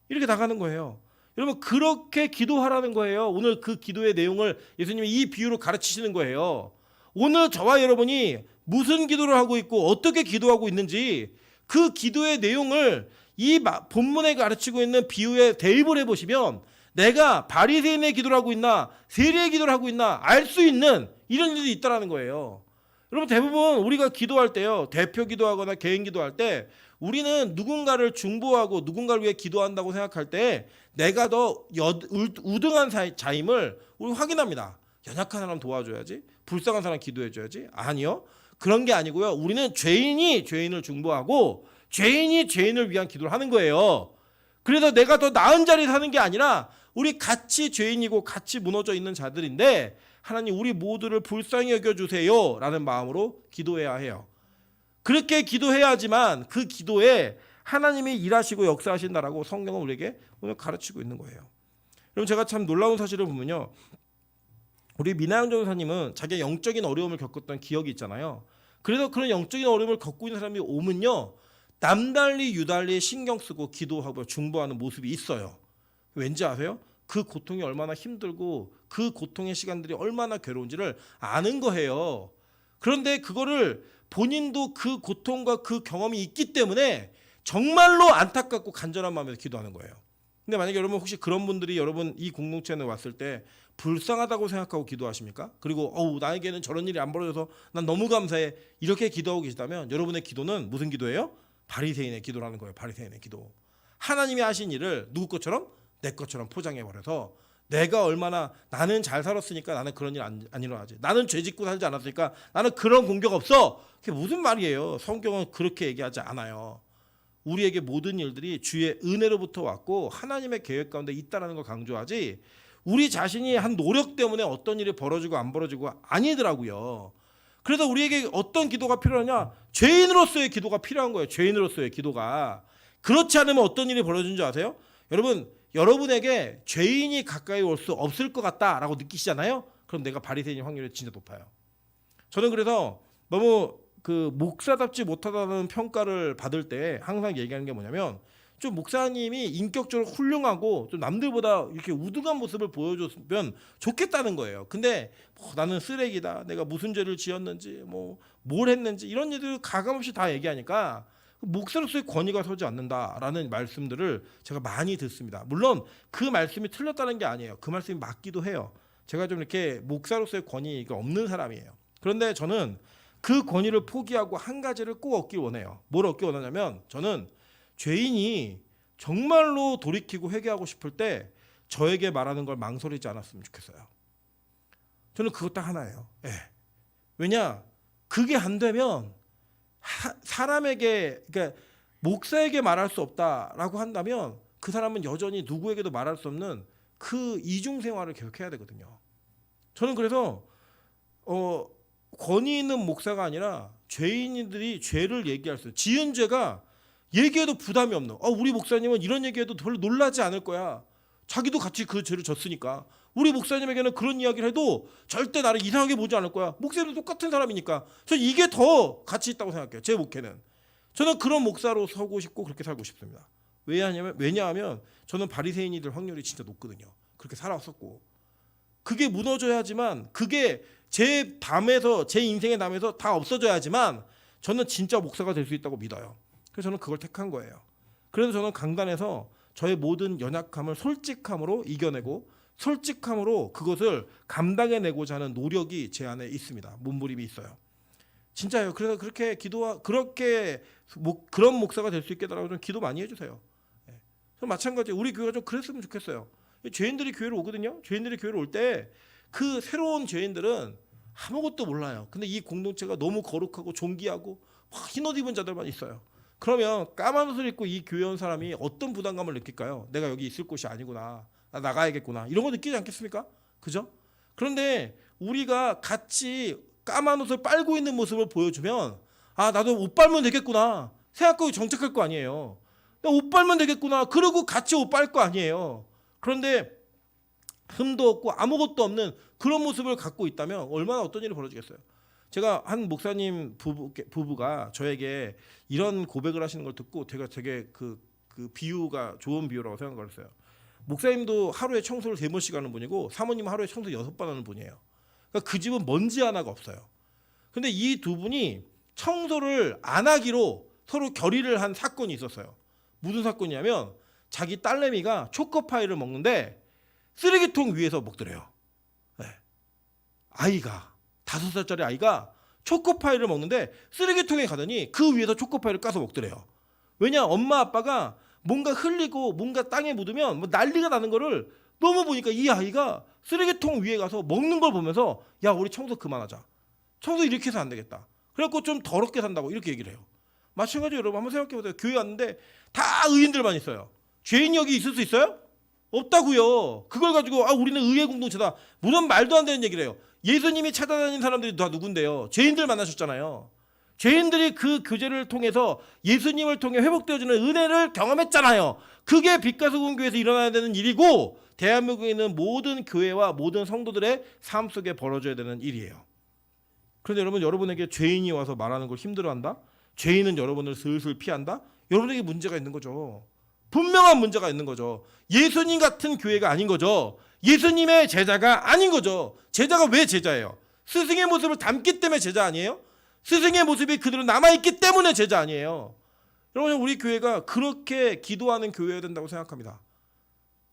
이렇게 나가는 거예요. 여러분 그렇게 기도하라는 거예요. 오늘 그 기도의 내용을 예수님이 이 비유로 가르치시는 거예요. 오늘 저와 여러분이 무슨 기도를 하고 있고 어떻게 기도하고 있는지 그 기도의 내용을 이 본문에 가르치고 있는 비유에 대입을 해보시면 내가 바리새인의 기도를 하고 있나 세리의 기도를 하고 있나 알 수 있는 이런 일이 있다라는 거예요. 여러분 대부분 우리가 기도할 때요. 대표 기도하거나 개인 기도할 때 우리는 누군가를 중보하고 누군가를 위해 기도한다고 생각할 때 내가 더 우등한 자임을 우리 확인합니다. 연약한 사람 도와줘야지. 불쌍한 사람 기도해줘야지. 아니요. 그런 게 아니고요. 우리는 죄인이 죄인을 중보하고 죄인이 죄인을 위한 기도를 하는 거예요. 그래서 내가 더 나은 자리에 사는 게 아니라 우리 같이 죄인이고 같이 무너져 있는 자들인데 하나님 우리 모두를 불쌍히 여겨주세요 라는 마음으로 기도해야 해요. 그렇게 기도해야지만 그 기도에 하나님이 일하시고 역사하신다라고 성경은 우리에게 오늘 가르치고 있는 거예요. 그럼 제가 참 놀라운 사실을 보면요. 우리 민하영 전사님은 자기가 영적인 어려움을 겪었던 기억이 있잖아요. 그래서 그런 영적인 어려움을 겪고 있는 사람이 오면요. 남달리 유달리 신경 쓰고 기도하고 중보하는 모습이 있어요. 왠지 아세요? 그 고통이 얼마나 힘들고 그 고통의 시간들이 얼마나 괴로운지를 아는 거예요. 그런데 그거를 본인도 그 고통과 그 경험이 있기 때문에 정말로 안타깝고 간절한 마음에서 기도하는 거예요. 근데 만약에 여러분 혹시 그런 분들이 여러분 이 공동체에 왔을 때 불쌍하다고 생각하고 기도하십니까? 그리고 나에게는 저런 일이 안 벌어져서 난 너무 감사해 이렇게 기도하고 계시다면 여러분의 기도는 무슨 기도예요? 바리새인의 기도라는 거예요. 바리새인의 기도. 하나님이 하신 일을 누구 것처럼? 내 것처럼 포장해버려서 내가 얼마나 나는 잘 살았으니까 나는 그런 일 안 일어나지. 나는 죄 짓고 살지 않았으니까 나는 그런 공격 없어. 그게 무슨 말이에요. 성경은 그렇게 얘기하지 않아요. 우리에게 모든 일들이 주의 은혜로부터 왔고 하나님의 계획 가운데 있다는 걸 강조하지 우리 자신이 한 노력 때문에 어떤 일이 벌어지고 안 벌어지고 아니더라고요. 그래서 우리에게 어떤 기도가 필요하냐? 죄인으로서의 기도가 필요한 거예요. 죄인으로서의 기도가. 그렇지 않으면 어떤 일이 벌어지는 줄 아세요? 여러분에게 죄인이 가까이 올 수 없을 것 같다라고 느끼시잖아요. 그럼 내가 바리새인일 확률이 진짜 높아요. 저는 그래서 너무 그 목사답지 못하다는 평가를 받을 때 항상 얘기하는 게 뭐냐면 좀 목사님이 인격적으로 훌륭하고 좀 남들보다 이렇게 우등한 모습을 보여줬으면 좋겠다는 거예요. 근데 나는 쓰레기다. 내가 무슨 죄를 지었는지 뭘 했는지 이런 일들 가감없이 다 얘기하니까 목사로서의 권위가 서지 않는다라는 말씀들을 제가 많이 듣습니다. 물론 그 말씀이 틀렸다는 게 아니에요. 그 말씀이 맞기도 해요. 제가 좀 이렇게 목사로서의 권위가 없는 사람이에요. 그런데 저는 그 권위를 포기하고 한 가지를 꼭 얻기 원해요. 뭘 얻기 원하냐면 저는 죄인이 정말로 돌이키고 회개하고 싶을 때 저에게 말하는 걸 망설이지 않았으면 좋겠어요. 저는 그것 딱 하나예요. 예. 왜냐? 그게 안 되면 사람에게 그러니까 목사에게 말할 수 없다라고 한다면 그 사람은 여전히 누구에게도 말할 수 없는 그 이중 생활을 계속해야 되거든요. 저는 그래서 권위 있는 목사가 아니라 죄인들이 죄를 얘기할 수 지은 죄가 얘기해도 부담이 없는 우리 목사님은 이런 얘기해도 별로 놀라지 않을 거야. 자기도 같이 그 죄를 졌으니까. 우리 목사님에게는 그런 이야기를 해도 절대 나를 이상하게 보지 않을 거야. 목사님도 똑같은 사람이니까. 저는 이게 더 가치 있다고 생각해요. 제 목회는. 저는 그런 목사로 서고 싶고 그렇게 살고 싶습니다. 왜냐하면 저는 바리새인이 될 확률이 진짜 높거든요. 그렇게 살아왔었고. 그게 무너져야지만 그게 제 인생의 담에서 다 없어져야지만 저는 진짜 목사가 될 수 있다고 믿어요. 그래서 저는 그걸 택한 거예요. 그래서 저는 강단에서 저의 모든 연약함을 솔직함으로 이겨내고 솔직함으로 그것을 감당해내고자 하는 노력이 제 안에 있습니다. 몸부림이 있어요. 진짜요. 그래서 그런 목사가 될 수 있게 달라고 좀 기도 많이 해주세요. 마찬가지 우리 교회가 좀 그랬으면 좋겠어요. 죄인들이 교회로 오거든요. 죄인들이 교회로 올 때 그 새로운 죄인들은 아무것도 몰라요. 근데 이 공동체가 너무 거룩하고 존귀하고 흰옷 입은 자들만 있어요. 그러면 까만 옷을 입고 이 교회 온 사람이 어떤 부담감을 느낄까요? 내가 여기 있을 곳이 아니구나. 나 나가야겠구나. 이런 거 느끼지 않겠습니까? 그죠? 그런데 우리가 같이 까만 옷을 빨고 있는 모습을 보여주면 나도 옷 빨면 되겠구나. 생각하고 정착할 거 아니에요. 나 옷 빨면 되겠구나. 그러고 같이 옷 빨 거 아니에요. 그런데 흠도 없고 아무것도 없는 그런 모습을 갖고 있다면 얼마나 어떤 일이 벌어지겠어요. 제가 한 목사님 부부가 저에게 이런 고백을 하시는 걸 듣고 제가 되게 그 비유가 좋은 비유라고 생각을 했어요. 목사님도 하루에 청소를 3번씩 하는 분이고 사모님은 하루에 청소 6번 하는 분이에요. 그러니까 그 집은 먼지 하나가 없어요. 근데 이 두 분이 청소를 안 하기로 서로 결의를 한 사건이 있었어요. 무슨 사건이냐면 자기 딸내미가 초코파이를 먹는데 쓰레기통 위에서 먹더래요. 네. 아이가 5살짜리 아이가 초코파이를 먹는데 쓰레기통에 가더니 그 위에서 초코파이를 까서 먹더래요. 왜냐, 엄마 아빠가 뭔가 흘리고 뭔가 땅에 묻으면 뭐 난리가 나는 거를 너무 보니까 이 아이가 쓰레기통 위에 가서 먹는 걸 보면서 야, 우리 청소 그만하자. 청소 이렇게 해서 안 되겠다. 그래갖고 좀 더럽게 산다고 이렇게 얘기를 해요. 마찬가지로 여러분 한번 생각해보세요. 교회 왔는데 다 의인들만 있어요. 죄인이 여기 있을 수 있어요? 없다고요. 그걸 가지고 우리는 의의 공동체다. 물론 말도 안 되는 얘기를 해요. 예수님이 찾아다닌 사람들이 다 누군데요? 죄인들 만나셨잖아요. 죄인들이 그 교제를 통해서 예수님을 통해 회복되어지는 은혜를 경험했잖아요. 그게 빛과 소금 교회에서 일어나야 되는 일이고 대한민국에 있는 모든 교회와 모든 성도들의 삶 속에 벌어져야 되는 일이에요. 그런데 여러분, 여러분에게 죄인이 와서 말하는 걸 힘들어한다? 죄인은 여러분을 슬슬 피한다? 여러분에게 문제가 있는 거죠. 분명한 문제가 있는 거죠. 예수님 같은 교회가 아닌 거죠. 예수님의 제자가 아닌 거죠. 제자가 왜 제자예요? 스승의 모습을 담기 때문에 제자 아니에요? 스승의 모습이 그대로 남아있기 때문에 제자 아니에요? 여러분, 우리 교회가 그렇게 기도하는 교회여야 된다고 생각합니다.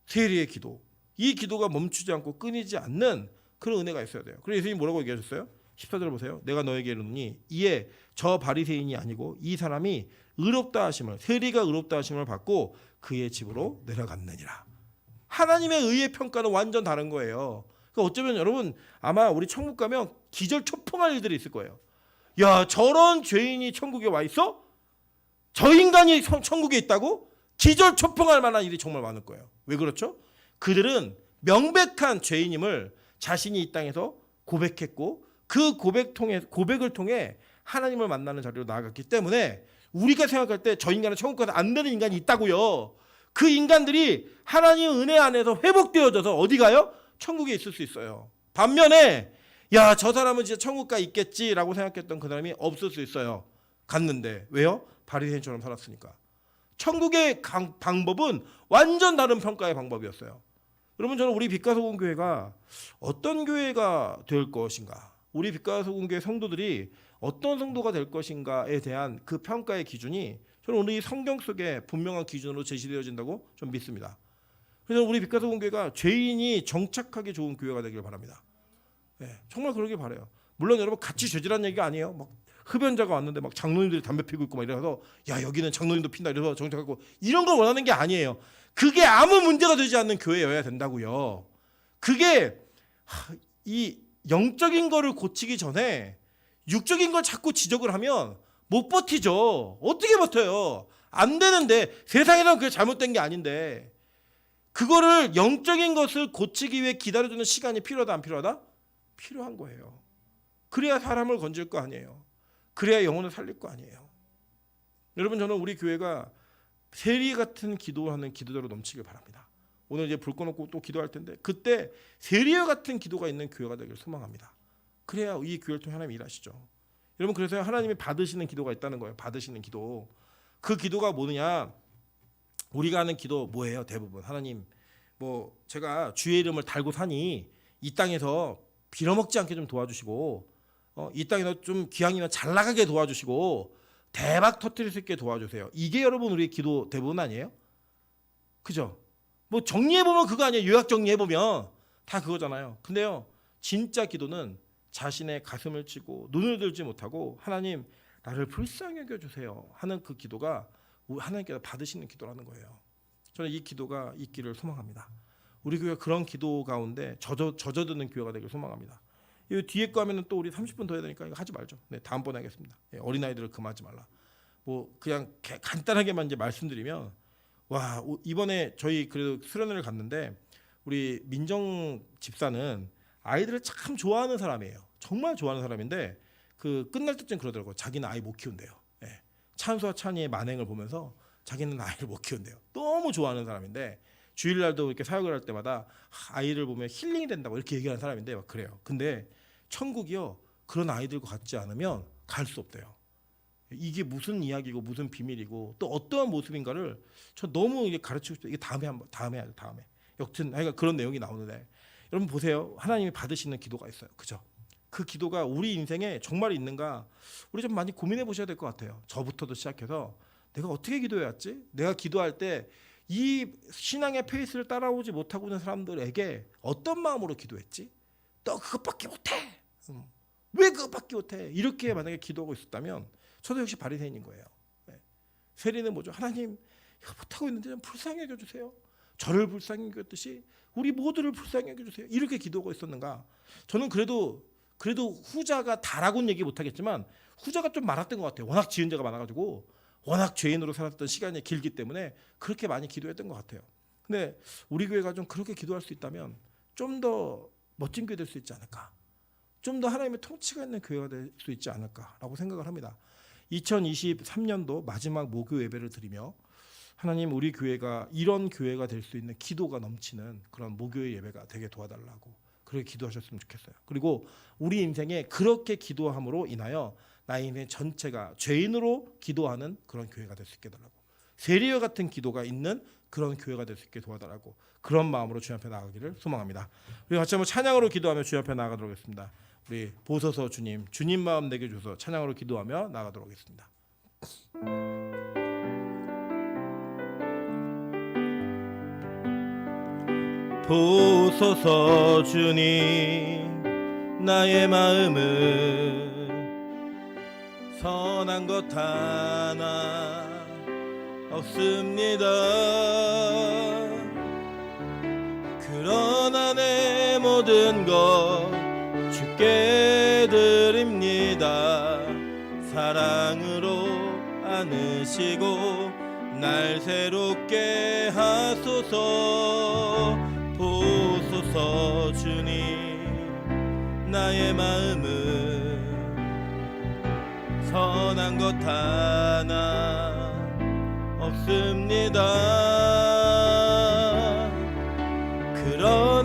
세리의 기도. 이 기도가 멈추지 않고 끊이지 않는 그런 은혜가 있어야 돼요. 그래서 예수님이 뭐라고 얘기하셨어요? 14절 보세요. 내가 너에게 이르노니 이에 저 바리새인이 아니고 이 사람이 의롭다 하심을, 세리가 의롭다 하심을 받고 그의 집으로 내려갔느니라. 하나님의 의의 평가는 완전 다른 거예요. 그러니까 어쩌면 여러분 아마 우리 천국 가면 기절초풍할 일들이 있을 거예요. 야, 저런 죄인이 천국에 와 있어? 저 인간이 천국에 있다고? 기절초풍할 만한 일이 정말 많을 거예요. 왜 그렇죠? 그들은 명백한 죄인임을 자신이 이 땅에서 고백했고 그 고백을 통해 하나님을 만나는 자리로 나아갔기 때문에 우리가 생각할 때 저 인간은 천국 가서 안 되는 인간이 있다고요. 그 인간들이 하나님의 은혜 안에서 회복되어져서 어디 가요? 천국에 있을 수 있어요. 반면에 야, 저 사람은 진짜 천국 가 있겠지라고 생각했던 그 사람이 없을 수 있어요. 갔는데 왜요? 바리새인처럼 살았으니까. 천국의 방법은 완전 다른 평가의 방법이었어요. 여러분, 저는 우리 빛과 소금 교회가 어떤 교회가 될 것인가, 우리 빛과 소금 교회 성도들이 어떤 성도가 될 것인가에 대한 그 평가의 기준이 저는 오늘 이 성경 속에 분명한 기준으로 제시되어진다고 좀 믿습니다. 그래서 우리 빛과 소금 교회가 죄인이 정착하기 좋은 교회가 되길 바랍니다. 네, 정말 그러길 바라요. 물론 여러분 같이 죄질한 얘기가 아니에요. 막 흡연자가 왔는데 막 장로님들이 담배 피고 있고 막 이래서 야, 여기는 장로님도 핀다 이래서 정착하고 이런 걸 원하는 게 아니에요. 그게 아무 문제가 되지 않는 교회여야 된다고요. 그게 이 영적인 거를 고치기 전에 육적인 걸 자꾸 지적을 하면 못 버티죠. 어떻게 버텨요? 안 되는데, 세상에서는 그게 잘못된 게 아닌데 그거를 영적인 것을 고치기 위해 기다려주는 시간이 필요하다 안 필요하다? 필요한 거예요. 그래야 사람을 건질 거 아니에요. 그래야 영혼을 살릴 거 아니에요. 여러분, 저는 우리 교회가 세리 같은 기도하는 기도자로 넘치길 바랍니다. 오늘 이제 불 꺼놓고 또 기도할 텐데 그때 세리와 같은 기도가 있는 교회가 되길 소망합니다. 그래야 이 교회를 통해 하나님이 일하시죠. 여러분, 그래서 하나님이 받으시는 기도가 있다는 거예요. 받으시는 기도. 그 기도가 뭐느냐? 우리가 하는 기도 뭐예요? 대부분 하나님, 뭐 제가 주의 이름을 달고 사니 이 땅에서 빌어먹지 않게 좀 도와주시고, 이 땅에서 좀 기왕이면 잘 나가게 도와주시고 대박 터뜨릴 수 있게 도와주세요. 이게 여러분 우리 기도 대부분 아니에요? 그죠? 뭐 정리해보면 그거 아니에요. 요약 정리해보면 다 그거잖아요. 근데요, 진짜 기도는 자신의 가슴을 치고 눈을 들지 못하고 하나님 나를 불쌍히 여겨주세요 하는 그 기도가 하나님께서 받으시는 기도라는 거예요. 저는 이 기도가 있기를 소망합니다. 우리 교회가 그런 기도 가운데 젖어드는 교회가 되길 소망합니다. 이 뒤에 거 하면은 또 우리 30분 더 해야 되니까 이거 하지 말죠. 네, 다음번에 하겠습니다. 어린아이들을 금하지 말라. 뭐 그냥 간단하게만 이제 말씀드리면, 와, 이번에 저희 그래도 수련회를 갔는데 우리 민정 집사는 아이들을 참 좋아하는 사람이에요. 정말 좋아하는 사람인데 그 끝날 때쯤 그러더라고요. 자기는 아이 못 키운대요. 예. 찬수와 찬이의 만행을 보면서 자기는 아이를 못 키운대요. 너무 좋아하는 사람인데 주일날도 이렇게 사역을 할 때마다 아이를 보면 힐링이 된다고 이렇게 얘기하는 사람인데 막 그래요. 근데 천국이요, 그런 아이들과 같지 않으면 갈 수 없대요. 이게 무슨 이야기고 무슨 비밀이고 또 어떠한 모습인가를 저 너무 이게 가르치고 싶어요. 이게 다음에 하죠. 다음에. 여튼 그런 내용이 나오는데 여러분 보세요. 하나님이 받으시는 기도가 있어요. 그죠? 그 기도가 우리 인생에 정말 있는가 우리 좀 많이 고민해 보셔야 될 것 같아요. 저부터도 시작해서 내가 어떻게 기도해왔지? 내가 기도할 때 이 신앙의 페이스를 따라오지 못하고 있는 사람들에게 어떤 마음으로 기도했지? 너 그것밖에 못해. 왜 그것밖에 못해? 이렇게 만약에 기도하고 있었다면 저도 역시 바리새인인 거예요. 세리는 뭐죠? 하나님 이거 못하고 있는데 좀 불쌍히 여겨주세요. 저를 불쌍히 여겼듯이 우리 모두를 불쌍히 여겨주세요. 이렇게 기도하고 있었는가? 저는 그래도 후자가 다라고는 얘기 못하겠지만 후자가 좀 많았던 것 같아요. 워낙 지은 죄가 많아가지고 워낙 죄인으로 살았던 시간이 길기 때문에 그렇게 많이 기도했던 것 같아요. 근데 우리 교회가 좀 그렇게 기도할 수 있다면 좀 더 멋진 교회 될 수 있지 않을까? 좀 더 하나님의 통치가 있는 교회가 될 수 있지 않을까라고 생각을 합니다. 2023년도 마지막 목요 예배를 드리며 하나님 우리 교회가 이런 교회가 될 수 있는 기도가 넘치는 그런 목요의 예배가 되게 도와달라고 그렇게 기도하셨으면 좋겠어요. 그리고 우리 인생에 그렇게 기도함으로 인하여 나의 인생 전체가 죄인으로 기도하는 그런 교회가 될 수 있게 해달라고, 세리와 같은 기도가 있는 그런 교회가 될 수 있게 도와달라고 그런 마음으로 주님 앞에 나아가기를 소망합니다. 우리 같이 한번 찬양으로 기도하며 주님 앞에 나아가도록 하겠습니다. 우리 보소서 주님 마음 내게 주소서 찬양으로 기도하며 나아가도록 하겠습니다. 보소서 주님 나의 마음을 선한 것 하나 없습니다. 그러나 내 모든 것 주께 드립니다. 사랑으로 안으시고 날 새롭게 하소서. 보소서 주님 나의 마음을 선한 것 하나 없습니다.